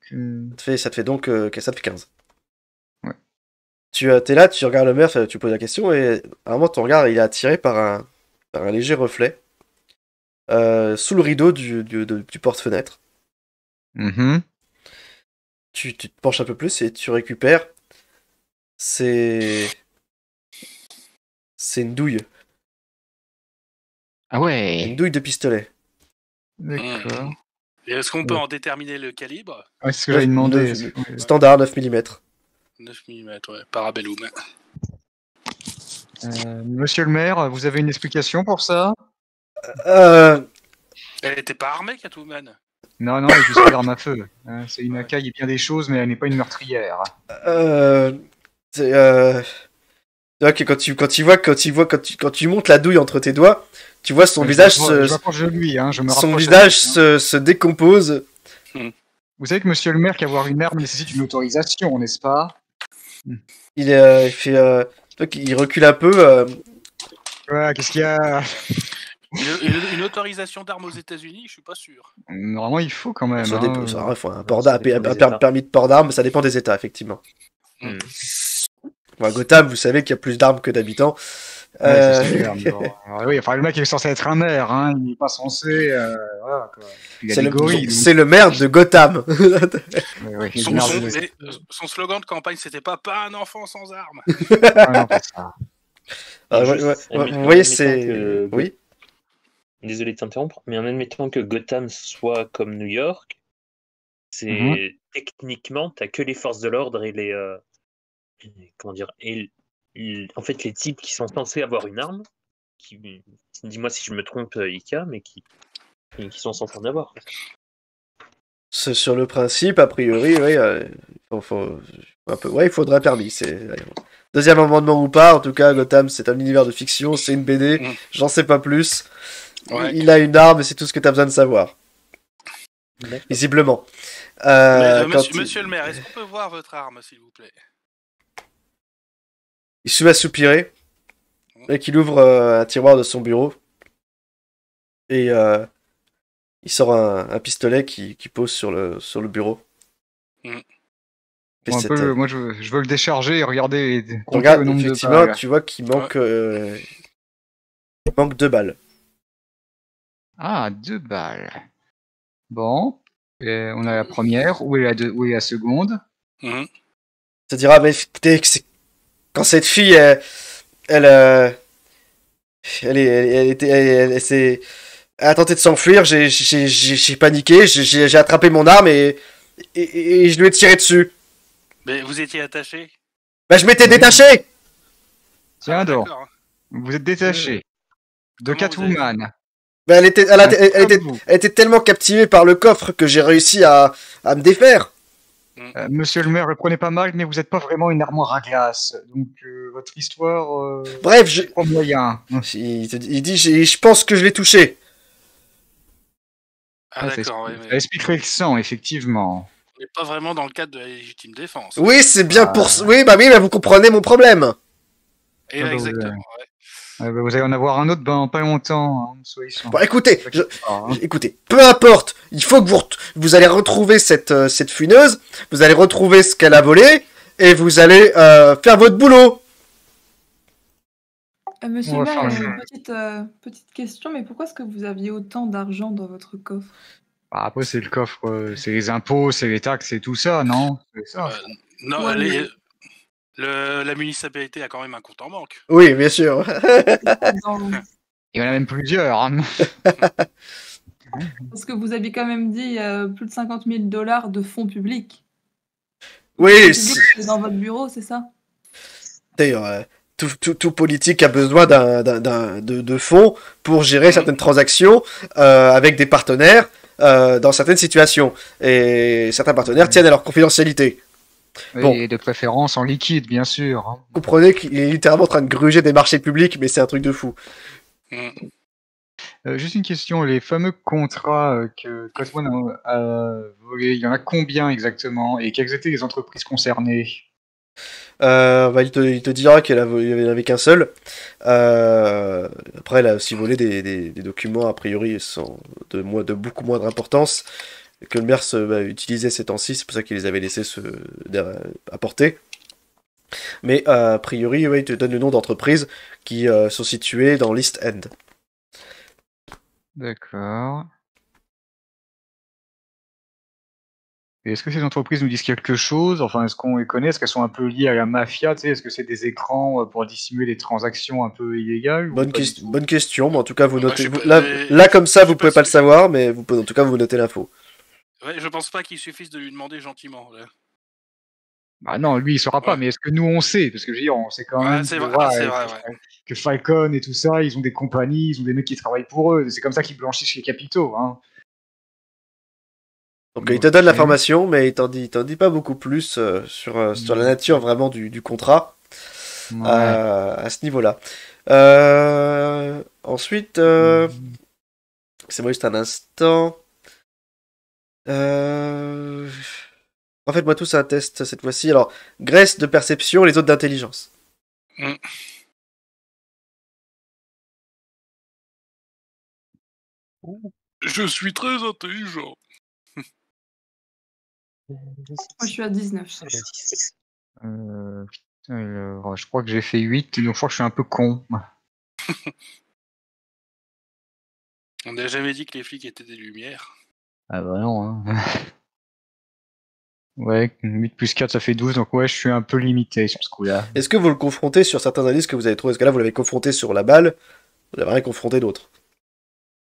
Ça te fait donc ça te fait 15. Ouais. T'es là, tu regardes le maire, tu poses la question, et à un moment ton regard il est attiré par un léger reflet sous le rideau du porte-fenêtre. Tu te penches un peu plus et tu récupères. C'est une douille. Ah ouais. Une douille de pistolet. D'accord. Et est-ce qu'on peut en déterminer le calibre? Ouais, c'est ce que j'avais demandé. Standard 9 mm. 9 mm, ouais, Parabellum. Monsieur le maire, vous avez une explication pour ça? Elle était pas armée, Catwoman? Non, elle est juste arme à feu. C'est une AK, il y a bien des choses, mais elle n'est pas une meurtrière. vois que quand tu montes la douille entre tes doigts, tu vois son visage Je m'approche de lui, hein, je me son rapproche visage de lui, hein. se décompose. Vous savez que monsieur le maire, qu'avoir une arme nécessite une autorisation, n'est-ce pas? Il fait, tu vois qu'il recule un peu. Ouais, qu'est-ce qu'il y a? Une autorisation d'armes aux États-Unis, je suis pas sûr. Normalement, il faut quand même. Ça hein. dépend, il faut un Ça dépend des États. permis de port d'armes, ça dépend des États, effectivement. Hmm. Bon, à Gotham, vous savez qu'il y a plus d'armes que d'habitants. Ouais, ça, c'est clair, mais bon. Oui, enfin, le mec il est censé être un maire, hein, il est pas censé. Voilà, quoi. Il a C'est des gorilles. c'est le maire de Gotham. Ouais, il est Son, maire son- de- mais, son slogan de campagne, c'était pas un enfant sans armes. Ah, non, pas ça. Ah, Juste, vous admettons voyez, que c'est. Oui. Désolé de t'interrompre, mais en admettant que Gotham soit comme New York, c'est Mhm. techniquement, t'as que les forces de l'ordre et comment dire, en fait, les types qui sont censés avoir une arme, dis-moi si je me trompe, Ika, mais qui sont censés en avoir. Sur le principe, a priori, oui, ouais, il faudrait un permis. Deuxième amendement ou pas, en tout cas, Gotham, c'est un univers de fiction, c'est une BD, Mm. j'en sais pas plus. Ouais. Il a une arme et c'est tout ce que t'as besoin de savoir, D'accord. visiblement. Monsieur le maire, est-ce qu'on peut voir votre arme, s'il vous plaît? Il se met à soupirer, et qu'il ouvre un tiroir de son bureau, et il sort un pistolet qui pose sur le bureau. Mm. Et Bon, un c'est, peu, moi, je veux le décharger et regarder, compter regarde, le nombre de effectivement, balles. tu vois qu'il manque, il manque 2 balles. Ah, 2 balles. Bon, on a la première. Où est la seconde? Mhm. Ça dira, mais écoutez, quand cette fille, elle a tenté de s'enfuir, j'ai paniqué, j'ai attrapé mon arme et je lui ai tiré dessus. Mais vous étiez attaché? Bah, je m'étais Oui. détaché! Tiens donc, D'accord. vous êtes détaché de Comment vous avez Catwoman. Bah, elle Comme vous. était tellement captivée par le coffre que j'ai réussi à me défaire. Monsieur le maire, le prenez pas mal, mais vous n'êtes pas vraiment une armoire à glace. Donc, votre histoire. Bref, c'est pas moyen. il dit, je pense que je l'ai touché. Ah, Ça d'accord, ouais, ça mais expliquerait le sang, effectivement. on n'est pas vraiment dans le cadre de la légitime défense. Oui, c'est bien Ah. pour... Oui, bah vous comprenez mon problème. Et Ah bah, exactement, ouais. Vous allez en avoir un autre dans pas longtemps. Hein, soyez sûrs. Bon, écoutez, Ah, hein. écoutez, peu importe, il faut que vous allez retrouver cette funeuse, vous allez retrouver ce qu'elle a volé, et vous allez faire votre boulot. Monsieur On le va maire, faire il y a une petite question, mais pourquoi est-ce que vous aviez autant d'argent dans votre coffre? Bah, après, c'est le coffre, c'est les impôts, c'est les taxes, c'est tout ça, non? C'est ça. Non, Ouais, la municipalité a quand même un compte en banque. Oui, bien sûr. dans- Il y en a même plusieurs. Hein. Parce que vous aviez quand même dit plus de 50 000 $ de fonds publics. Oui, Fonds publics, c'est dans votre bureau, c'est ça? d'ailleurs, tout politique a besoin de fonds pour gérer certaines transactions avec des partenaires dans certaines situations. Et certains partenaires tiennent à leur confidentialité. Bon. Et de préférence en liquide, bien sûr. Hein. Vous comprenez qu'il est littéralement en train de gruger des marchés publics, mais c'est un truc de fou. Mm. Juste une question, les fameux contrats que Cosmo a volés, il y en a combien exactement? Et quelles étaient les entreprises concernées? Il te dira qu'il n'y en avait qu'un seul. Après, elle a aussi volé des documents, a priori, de beaucoup moindre importance que le maire utilisait ces temps-ci, c'est pour ça qu'il les avait laissés apporter. Mais a priori, il te donne le nom d'entreprises qui sont situées dans l'East End. D'accord. Et est-ce que ces entreprises nous disent quelque chose? Enfin, est-ce qu'on les connaît? Est-ce qu'elles sont un peu liées à la mafia? Tu sais, est-ce que c'est des écrans pour dissimuler des transactions un peu illégales? Ou pas du tout? Bonne question, mais en tout cas, vous Moi, notez. je suis Là, pas- mais- là, comme ça, je vous suis pouvez pas pas le sûr. savoir, mais en tout cas, vous notez l'info. Ouais, je pense pas qu'il suffise de lui demander gentiment. Là. Bah non, lui, il saura pas, Ouais. mais est-ce que nous, on sait? Parce que je veux dire, on sait quand Ouais, même c'est que, vrai, voilà, c'est vrai, ouais. que Falcon et tout ça, ils ont des compagnies, ils ont des mecs qui travaillent pour eux. C'est comme ça qu'ils blanchissent les capitaux. Hein. Donc, il te donne Ok. l'information, mais il t'en dit pas beaucoup plus sur la nature vraiment du contrat. Ouais. à ce niveau-là. Ensuite, c'est moi juste un instant. Faites-moi tous un test cette fois-ci. Alors, Grace de perception, les autres d'intelligence. Je suis très intelligent. Moi, je suis à 19. Alors, je crois que j'ai fait 8, donc je crois que je suis un peu con. On n'a jamais dit que les flics étaient des lumières. Ah bah non, hein. Ouais, 8 plus 4, ça fait 12, donc ouais, je suis un peu limité sur ce coup-là. Est-ce que vous le confrontez sur certains indices que vous avez trouvés? Parce que là, vous l'avez confronté sur la balle, vous n'avez rien confronté d'autre.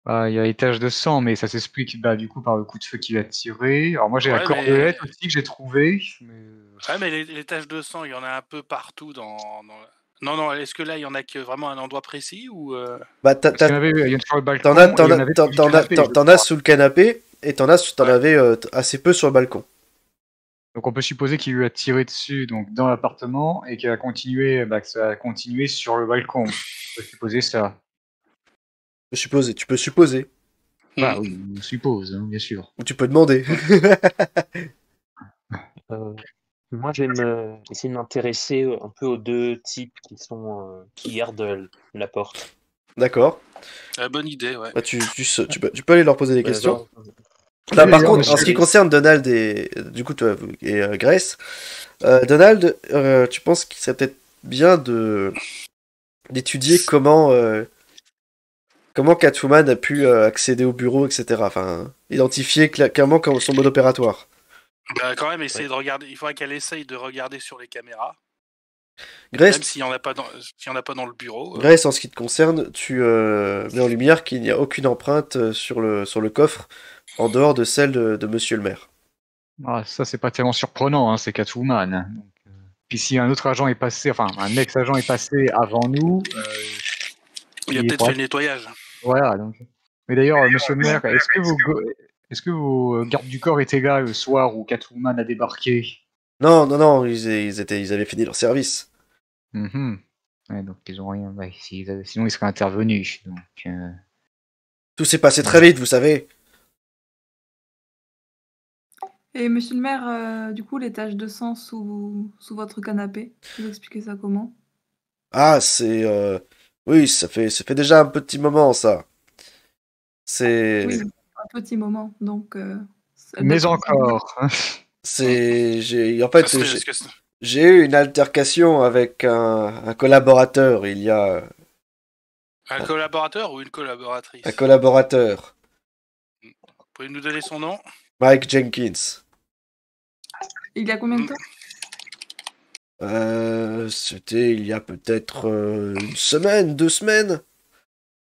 Il y a les taches de sang, mais ça s'explique du coup par le coup de feu qu'il a tiré. Alors moi j'ai la Ouais, cordelette aussi que j'ai trouvée. Ouais, mais les taches de sang, il y en a un peu partout Non, est-ce que là, il y en a que vraiment un endroit précis ou Bah, Parce qu'il y en avait, il y en a sur le balcon, t'en as, et il y en avait sur le canapé, je t'en crois. as sous le canapé, et t'en Ouais. avais assez peu sur le balcon. Donc on peut supposer qu'il lui a tiré dessus donc dans l'appartement et qu'il a continué, que ça a continué sur le balcon. On peut supposer ça. Tu peux supposer, Bah oui, on suppose, hein, bien sûr. ou tu peux demander. Moi, je vais essayer de m'intéresser un peu aux deux types qui gardent la porte. D'accord. Bonne idée, ouais. Bah, tu peux aller leur poser des questions. Genre, Là, Oui, par d'ailleurs, contre, en ce qui monsieur- concerne Donald et du coup toi et Grace, Donald, tu penses qu'il serait peut-être bien d'étudier comment Catwoman a pu accéder au bureau, etc. Enfin, identifier clairement son mode opératoire. Bah, quand même, essayer de regarder. Il faudrait qu'elle essaye de regarder sur les caméras, même Grace, s'il n'y en a pas dans le bureau. Grace, en ce qui te concerne, tu mets en lumière qu'il n'y a aucune empreinte sur le coffre en dehors de celle de Monsieur le maire. Ça c'est pas tellement surprenant, hein, c'est Catwoman. Donc, puis si un autre agent est passé, enfin un ex-agent est passé avant nous, Il a il peut-être faudra- fait le nettoyage. voilà. Donc. Mais d'ailleurs, monsieur le maire, est-ce que vos gardes du corps étaient là le soir où Catwoman a débarqué? Non, non, non, ils avaient fini leur service. Mhm. Ouais, donc ils ont rien. Ouais, sinon ils seraient intervenus. Donc, Tout s'est passé très vite, vous savez. Et monsieur le maire, du coup, les taches de sang sous votre canapé, vous expliquez ça comment? Ah, c'est... Oui, ça fait déjà un petit moment, ça. C'est... Oui, un petit moment, donc ça Mais date de- encore. En fait, Est-ce que c'est- j'ai eu une altercation avec un collaborateur, il y a Un collaborateur ou une collaboratrice? un collaborateur, Vous pouvez nous donner son nom? Mike Jenkins. Il y a combien de temps? C'était il y a peut-être une semaine, 2 semaines,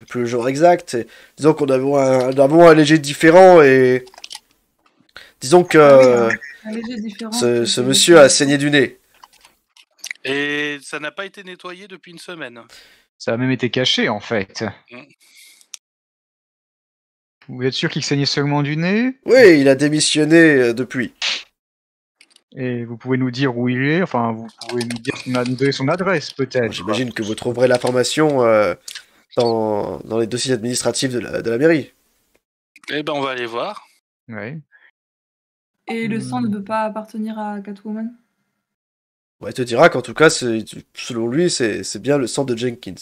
plus le jour exact. Disons qu'on avait un léger différent et disons que Ah oui, un léger différent. ce monsieur a saigné du nez. Et ça n'a pas été nettoyé depuis une semaine. Ça a même été caché en fait. Mm. Vous êtes sûr qu'il saignait seulement du nez? Oui, il a démissionné depuis. Et vous pouvez nous dire où il est? Enfin, vous pouvez nous dire nous donner son adresse peut-être. J'imagine que vous trouverez l'information dans les dossiers administratifs de la mairie. Eh ben, on va aller voir. Ouais. Et le sang ne peut pas appartenir à Catwoman? Ouais, il te dira qu'en tout cas, selon lui, c'est bien le sang de Jenkins.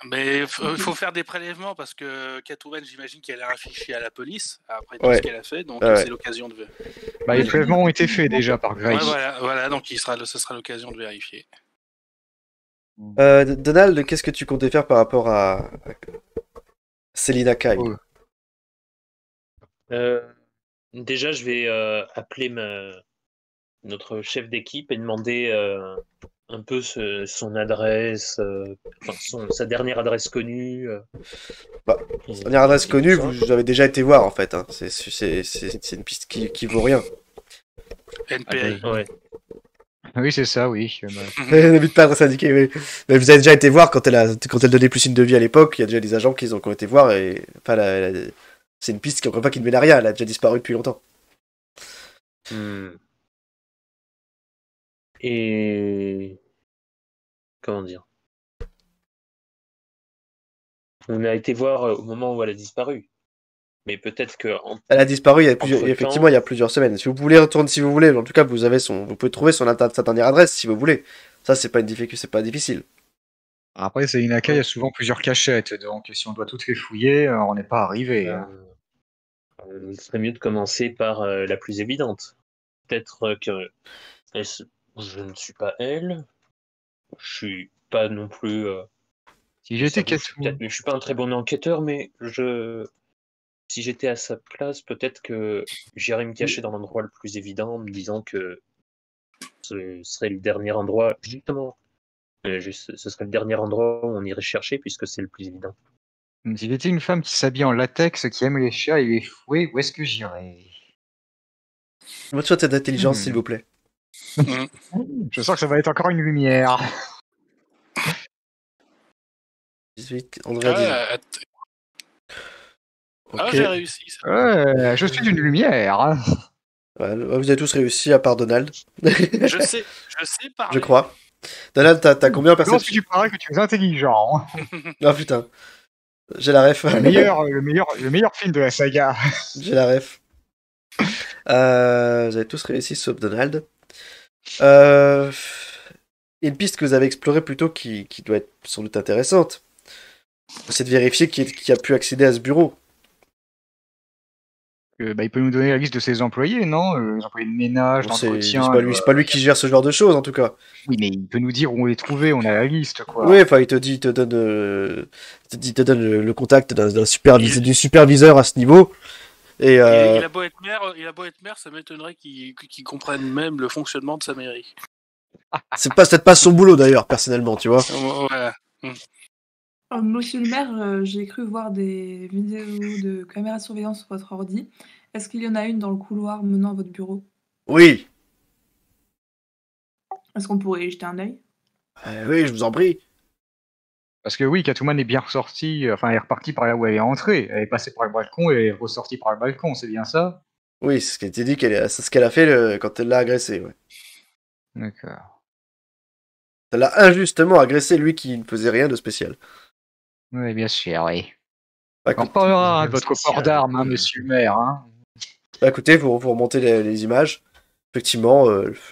Mais il faut faire des prélèvements parce que Catwoman, j'imagine qu'elle a un fichier à la police après tout Ouais. ce qu'elle a fait, donc Ouais. c'est l'occasion de. Les prélèvements ont été faits déjà par Ouais, Grace. voilà, donc ce sera l'occasion de vérifier. Donald, qu'est-ce que tu comptais faire par rapport à Selina Kyle? Oh. Déjà, je vais appeler notre chef d'équipe et demander un peu son adresse, sa dernière adresse connue. Sa dernière adresse et connue, tout ça. vous avez déjà été voir en fait. Hein. C'est une piste qui vaut rien. NPA. Ouais. Oui, c'est ça, oui. Elle n'habite pas à adresse indiquée, oui. Mais vous avez déjà été voir quand elle donnait plus signe de vie à l'époque. Il y a déjà des agents qui ont été voir et. Enfin, c'est une piste qui, encore pas, qui ne mène à rien. Elle a déjà disparu depuis longtemps. Et comment dire, on a été voir au moment où elle a disparu. Mais peut-être que Elle a disparu Entre-temps- effectivement il y a plusieurs semaines. Si vous voulez retourner, si vous voulez, en tout cas vous pouvez trouver sa dernière adresse si vous voulez. Ça c'est pas c'est pas difficile. Après, c'est une accueil, il y a souvent plusieurs cachettes, donc si on doit toutes les fouiller, on n'est pas arrivé. Hein. il serait mieux de commencer par la plus évidente. Peut-être que je ne suis pas elle. Je suis pas non plus. Si j'étais Je suis pas un très bon enquêteur, mais si j'étais à sa place, peut-être que j'irais me cacher dans l'endroit le plus évident, en me disant que ce serait le dernier endroit. Justement, ce serait le dernier endroit où on irait chercher, puisque c'est le plus évident. Si j'étais une femme qui s'habille en latex, qui aime les chats et les fouets, où est-ce que j'irais? Votre souhait d'intelligence s'il vous plaît. Je sens que ça va être encore une lumière. 18, André a 18. Ah, Ok. j'ai réussi. Ouais, je suis une lumière. Hein. Ouais, vous avez tous réussi à part Donald. Je sais parler. Je crois. Donald, t'as combien en Comment perception? tu parais que tu es intelligent? Hein. Ah putain. J'ai la ref. Le meilleur film de la saga. J'ai la ref. Vous avez tous réussi sauf Donald. Il y a une piste que vous avez explorée plutôt qui doit être sans doute intéressante. C'est de vérifier qui a pu accéder à ce bureau. Il peut nous donner la liste de ses employés, non? Les employés de ménage, Bon, c'est d'entretien. pas lui qui gère ce genre de choses en tout cas. Oui, mais il peut nous dire où on les trouvait, on a la liste, quoi. Oui, enfin, il te donne le contact du superviseur à ce niveau. Et Il a beau être maire, ça m'étonnerait qu'il comprenne même le fonctionnement de sa mairie. c'est peut-être pas son boulot d'ailleurs, personnellement, tu vois. Voilà. Monsieur le maire, j'ai cru voir des vidéos de caméras de surveillance sur votre ordi. Est-ce qu'il y en a une dans le couloir menant à votre bureau? Oui. Est-ce qu'on pourrait y jeter un œil? Oui, je vous en prie. Parce que oui, Catwoman est bien ressortie, elle est repartie par là où elle est entrée. Elle est passée par le balcon et elle est ressortie par le balcon, c'est bien ça? Oui, c'est ce qui a été dit, c'est ce qu'elle a fait quand elle l'a agressé, ouais. D'accord. Elle l'a injustement agressé, lui qui ne faisait rien de spécial. Oui, bien sûr, oui. Bah, On parlera de votre port d'armes, hein, monsieur le maire. Hein. écoutez, vous remontez les images. Effectivement,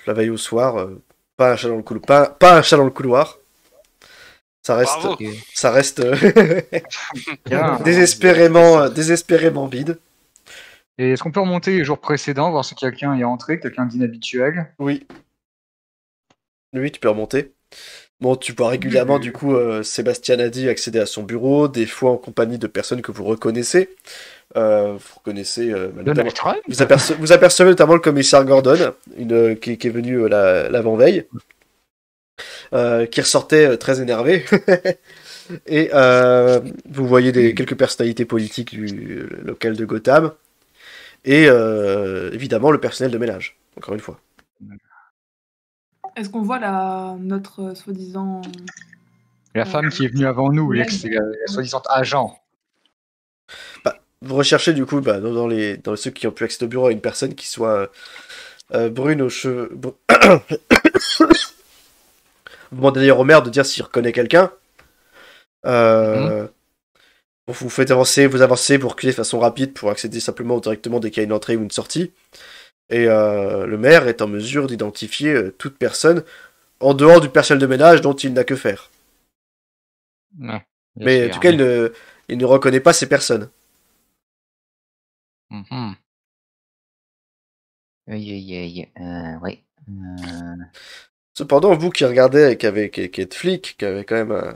la veille au soir, pas un chat dans le couloir. Pas un chat dans le couloir. Ça reste, Bravo. ça reste Bien. désespérément vide. Et est-ce qu'on peut remonter les jours précédents, voir si quelqu'un est entré, quelqu'un d'inhabituel? Oui. Oui, tu peux remonter. Bon, tu vois régulièrement, du coup, Sébastien a dit accéder à son bureau, des fois en compagnie de personnes que vous reconnaissez. Vous reconnaissez Donald Trump? vous apercevez notamment le commissaire Gordon, qui est venu l'avant-veille, qui ressortait très énervé. Et vous voyez quelques personnalités politiques du local de Gotham. Et évidemment le personnel de ménage, encore une fois. Est-ce qu'on voit notre soi-disant... La femme qui est venue avant nous, la soi-disant agent. Vous recherchez du coup dans ceux qui ont pu accéder au bureau une personne qui soit brune aux cheveux. Vous demandez d'ailleurs au maire de dire s'il reconnaît quelqu'un. Vous faites avancer, vous reculez de façon rapide pour accéder simplement ou directement dès qu'il y a une entrée ou une sortie. Et le maire est en mesure d'identifier toute personne en dehors du personnel de ménage dont il n'a que faire. Ouais, mais en tout cas, il ne reconnaît pas ces personnes. Oui. Cependant, vous qui regardez, qui êtes flic, qui avez quand même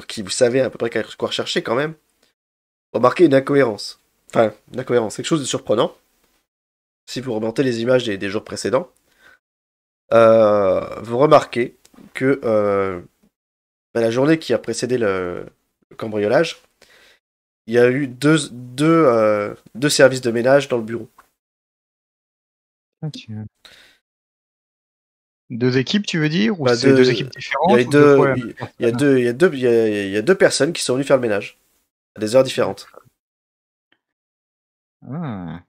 qui vous savez à peu près quoi rechercher quand même, remarquez une incohérence. Enfin, une incohérence, quelque chose de surprenant. Si vous remontez les images des jours précédents, vous remarquez que la journée qui a précédé le cambriolage, il y a eu deux services de ménage dans le bureau. Deux équipes, tu veux dire? Ou c'est deux équipes différentes? Il y a deux personnes qui sont venues faire le ménage à des heures différentes. Ah.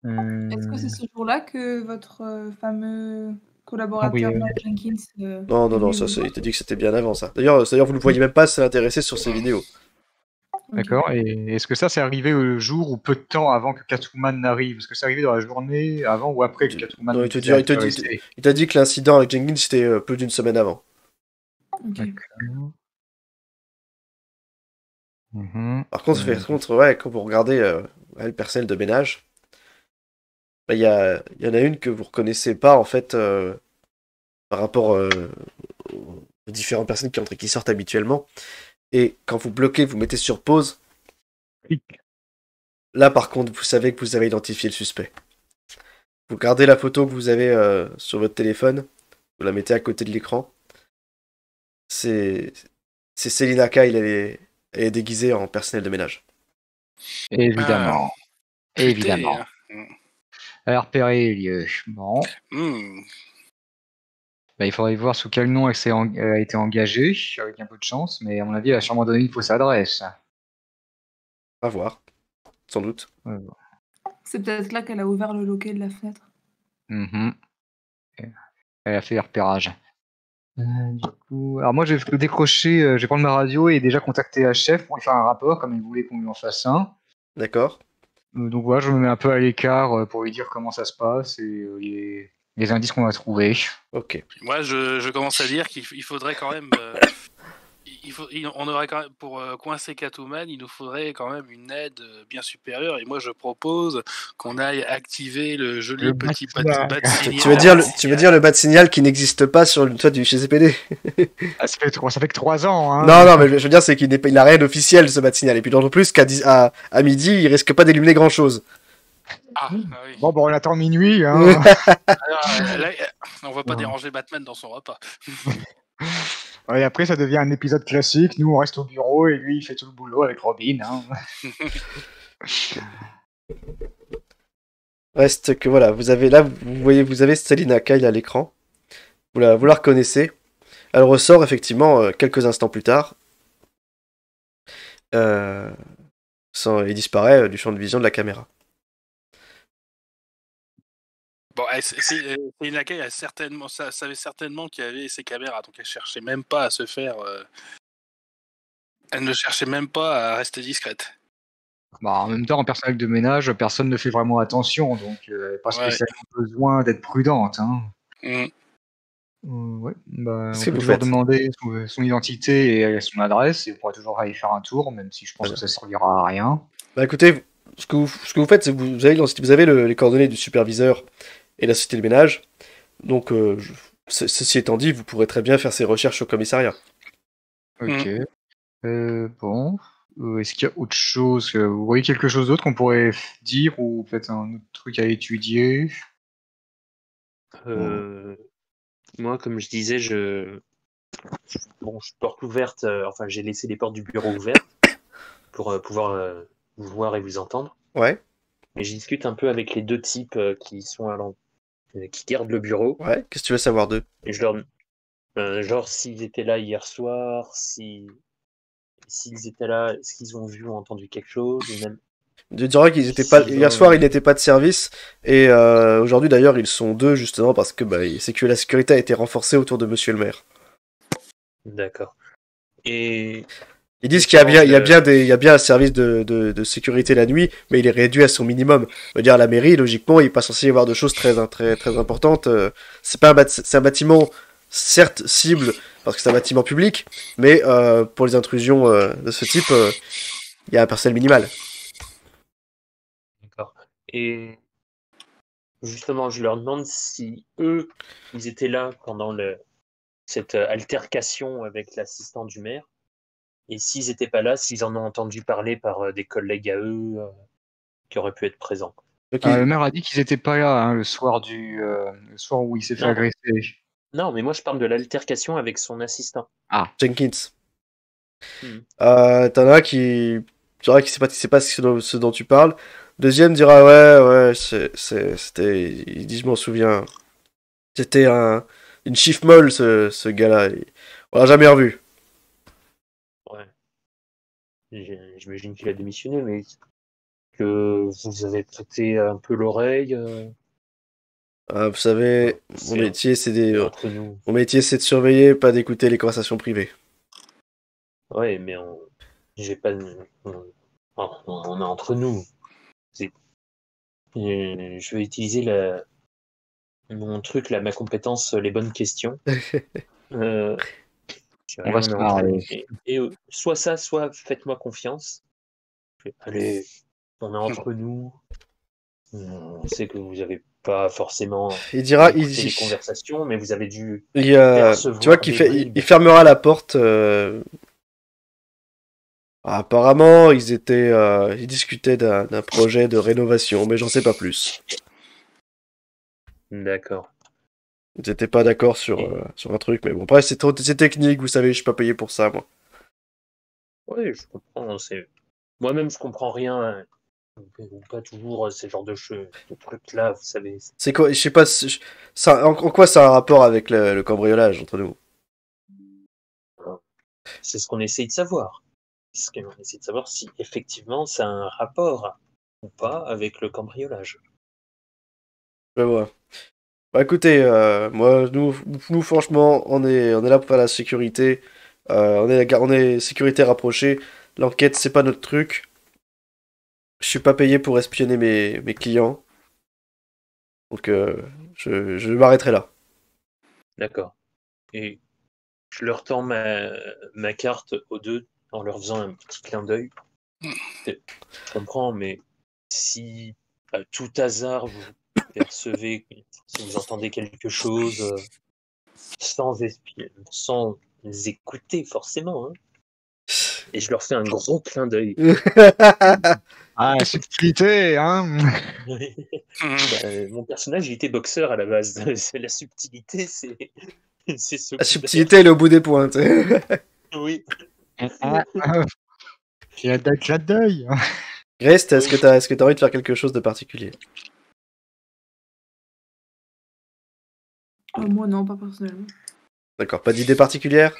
Est-ce que c'est ce jour-là que votre fameux Collaborateur Matt Jenkins. Non, lui, ça, oui. il t'a dit que c'était bien avant ça. D'ailleurs, vous ne voyez même pas s'intéresser sur ces vidéos. Ok. D'accord. Et est-ce que ça, c'est arrivé le jour ou peu de temps avant que Catwoman n'arrive? Est-ce que c'est arrivé dans la journée, avant ou après que Catwoman Non, ne il s'est intéressée? t'a dit que l'incident avec Jenkins c'était plus d'une semaine avant. Ok. D'accord. Mhm. Par contre, ouais, quand vous regardez le personnel de ménage, bah, il y en a une que vous reconnaissez pas en fait par rapport aux différentes personnes qui entrent et qui sortent habituellement. Et quand vous bloquez, vous mettez sur pause. Là, par contre, vous savez que vous avez identifié le suspect. Vous gardez la photo que vous avez sur votre téléphone, vous la mettez à côté de l'écran. C'est Selina Kyle, elle est déguisée en personnel de ménage. Évidemment. Évidemment. Putain. Elle a repéré les lieux. Bon. Hmm. Bah, il faudrait voir sous quel nom elle a été engagée, avec un peu de chance, mais à mon avis, elle a sûrement donné une fausse adresse. À voir, sans doute. C'est peut-être là qu'elle a ouvert le loquet de la fenêtre. Mhm. Elle a fait le repérage. Du coup, alors moi, je vais décrocher, je vais prendre ma radio et déjà contacter la chef pour lui faire un rapport, comme il voulait qu'on lui en fasse un. D'accord. Donc voilà, je me mets un peu à l'écart pour lui dire comment ça se passe et les indices qu'on va trouver. Ok. Moi, je commence à dire qu'il faudrait quand même. On aurait quand même, pour coincer Catwoman, il nous faudrait quand même une aide bien supérieure. Et moi, je propose qu'on aille activer le joli Le petit bat-signal. bat signal. Tu veux dire le bat signal qui n'existe pas sur le toit du GCPD? Ah, ça fait que 3 ans. Hein. Non, mais je veux dire, c'est qu'il n'a rien d'officiel, ce bat signal. Et puis d'autant plus à midi, il risque pas d'illuminer grand chose. Ah, oui. Bon, on attend minuit. Hein. Alors, là, on va pas déranger Batman dans son repas. Et après, ça devient un épisode classique. Nous, on reste au bureau et lui, il fait tout le boulot avec Robin. Hein. Reste que voilà, vous avez Selina Kyle à l'écran. Vous la reconnaissez. Elle ressort effectivement quelques instants plus tard. Et disparaît du champ de vision de la caméra. Bon, Selina Kyle savait certainement qu'il y avait ces caméras, donc elle cherchait même pas à se faire. Elle ne cherchait même pas à rester discrète. Bah, en même temps, en personnel de ménage, personne ne fait vraiment attention, donc pas spécialement besoin d'être prudente. Hein. Ouais, bah, on peut toujours demander son identité et son adresse, et on pourra toujours aller faire un tour, même si je pense que ça servira à rien. Bah écoutez, ce que vous faites, c'est que vous avez les coordonnées du superviseur et la société de ménage. Donc, ceci étant dit, vous pourrez très bien faire ces recherches au commissariat. Ok. Bon. Est-ce qu'il y a autre chose? Vous voyez quelque chose d'autre qu'on pourrait dire, ou peut-être un autre truc à étudier? Moi, comme je disais, je porte ouverte, enfin, j'ai laissé les portes du bureau ouvertes pour pouvoir vous voir et vous entendre. Ouais. Mais je discute un peu avec les deux types qui sont qui gardent le bureau. Ouais, qu'est-ce que tu veux savoir d'eux? Et je leur genre s'ils étaient là hier soir, s'ils étaient là, est-ce qu'ils ont vu ou entendu quelque chose, ou même. Je dirais qu'ils étaient pas hier soir, ils n'étaient pas de service, et aujourd'hui d'ailleurs ils sont deux justement parce que c'est que la sécurité a été renforcée autour de Monsieur le Maire. D'accord. Et ils disent qu'il y a bien un service de sécurité la nuit, mais il est réduit à son minimum. Je veux dire, la mairie, logiquement, il n'est pas censé y avoir de choses très importantes. C'est un bâtiment, certes, cible, parce que c'est un bâtiment public, mais pour les intrusions de ce type, il y a un personnel minimal. D'accord. Et justement, je leur demande si eux, ils étaient là pendant cette altercation avec l'assistant du maire. Et s'ils n'étaient pas là, s'ils en ont entendu parler par des collègues à eux qui auraient pu être présents. Le maire a dit qu'ils n'étaient pas là hein, le soir où il s'est fait agresser. Non, mais moi je parle de l'altercation avec son assistant. Ah, Jenkins. T'en as qui dira qu'il sait pas ce dont tu parles. Deuxième dira ouais, c'était, il dit je m'en souviens. C'était une chief molle ce gars-là. On l'a jamais revu. Ouais. J'imagine qu'il a démissionné, mais que vous avez prêté un peu l'oreille. Vous savez, mon C'est métier, entre nous. mon métier, c'est de surveiller, pas d'écouter les conversations privées. Ouais, mais j'ai pas. On est entre nous. C'est- Je vais utiliser mon truc, là, ma compétence, les bonnes questions. Euh, On va se on est entre nous. marrer. Soit ça, soit faites-moi confiance. Allez, on est entre nous. On sait que vous n'avez pas forcément Il dira, écouté les conversations, mais vous avez dû tu vois percevoir qu'il des bribes. il fermera la porte. Apparemment, ils discutaient d'un projet de rénovation, mais j'en sais pas plus. D'accord. Ils étaient pas d'accord sur un truc, mais bon, après, c'est technique, vous savez, je suis pas payé pour ça, moi. Oui, je comprends. Moi-même, je comprends rien. Ou pas toujours ces genres de trucs-là, vous savez. C'est quoi, je sais pas, en quoi ça a un rapport avec le cambriolage entre nous? C'est ce qu'on essaye de savoir. On essaie de savoir si effectivement ça a un rapport ou pas avec le cambriolage. Je vois. Bah écoutez, nous franchement, on est là pour faire la sécurité. On est sécurité rapprochée. L'enquête, c'est pas notre truc. Je suis pas payé pour espionner mes clients. Donc, je m'arrêterai là. D'accord. Et je leur tends ma carte aux deux en leur faisant un petit clin d'œil. Je comprends, mais si à tout hasard vous percevez, si vous entendez quelque chose sans écouter forcément, hein, et je leur fais un gros clin d'œil. Ah, la subtilité, hein. Mon personnage, il était boxeur à la base. C'est la subtilité, c'est ce La coup subtilité, elle est au bout des pointes. d'air. Oui. Il y a de la deuil. Reste, Oui. est-ce que t'as envie de faire quelque chose de particulier? Moi, non, pas personnellement. D'accord, pas d'idée particulière?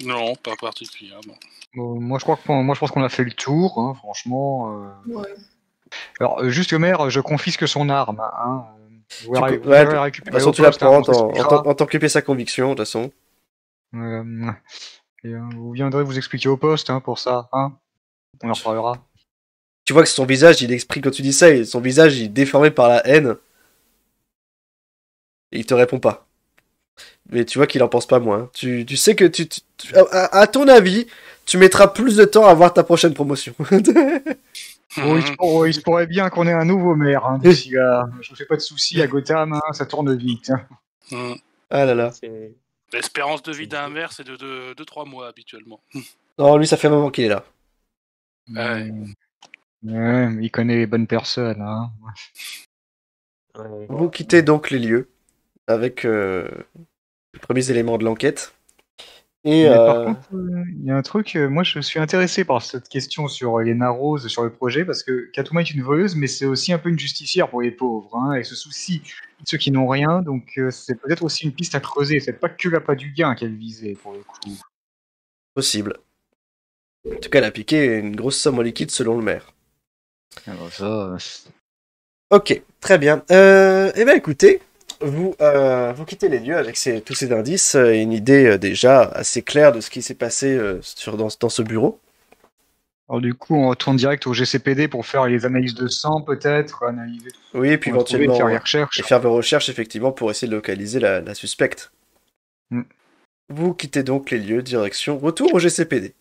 Non, pas particulièrement. Moi, je pense qu'on a fait le tour, hein, franchement. Ouais. Alors, juste le maire, je confisque son arme. Hein. Vous Ouais, verrez de toute récupérer façon, au tu la poste, hein, prends on s'expliquera. en tant qu'épée sa conviction, de toute façon. Vous viendrez vous expliquer au poste hein, pour ça. Hein. On en reparlera. Tu vois que son visage, il exprime, quand tu dis ça, son visage, il est déformé par la haine. Et il te répond pas. Mais tu vois qu'il en pense pas moins. Tu sais que à ton avis, tu mettras plus de temps à voir ta prochaine promotion. Il se pourrait bien qu'on ait un nouveau maire hein, d'ici là. Je me fais pas de soucis à Gotham, hein, ça tourne vite. Hein. Ah là là. L'espérance de vie d'un maire, c'est de 2-3 mois habituellement. Non, lui, ça fait un moment qu'il est là. Ouais. Ouais, il connaît les bonnes personnes. Hein. Vous quittez donc les lieux avec les premiers éléments de l'enquête. Et Mais par contre, il y a un truc, moi je suis intéressé par cette question sur Lena Rose, sur le projet, parce que Catwoman est une voleuse, mais c'est aussi un peu une justicière pour les pauvres. Hein, elle se soucie de ceux qui n'ont rien, donc c'est peut-être aussi une piste à creuser. C'est pas que l'appât du gain qu'elle visait, pour le coup. possible. En tout cas, elle a piqué une grosse somme en liquide selon le maire. Alors ça, Ok, très bien. Eh bien, écoutez, vous quittez les lieux avec tous ces indices et une idée déjà assez claire de ce qui s'est passé dans ce bureau. alors du coup, on retourne direct au GCPD pour faire les analyses de sang, peut-être, analyser tout Oui, et puis ce qu'on a trouvé, éventuellement faire les recherches. et faire vos recherches effectivement pour essayer de localiser la suspecte. Mm. Vous quittez donc les lieux, direction retour au GCPD.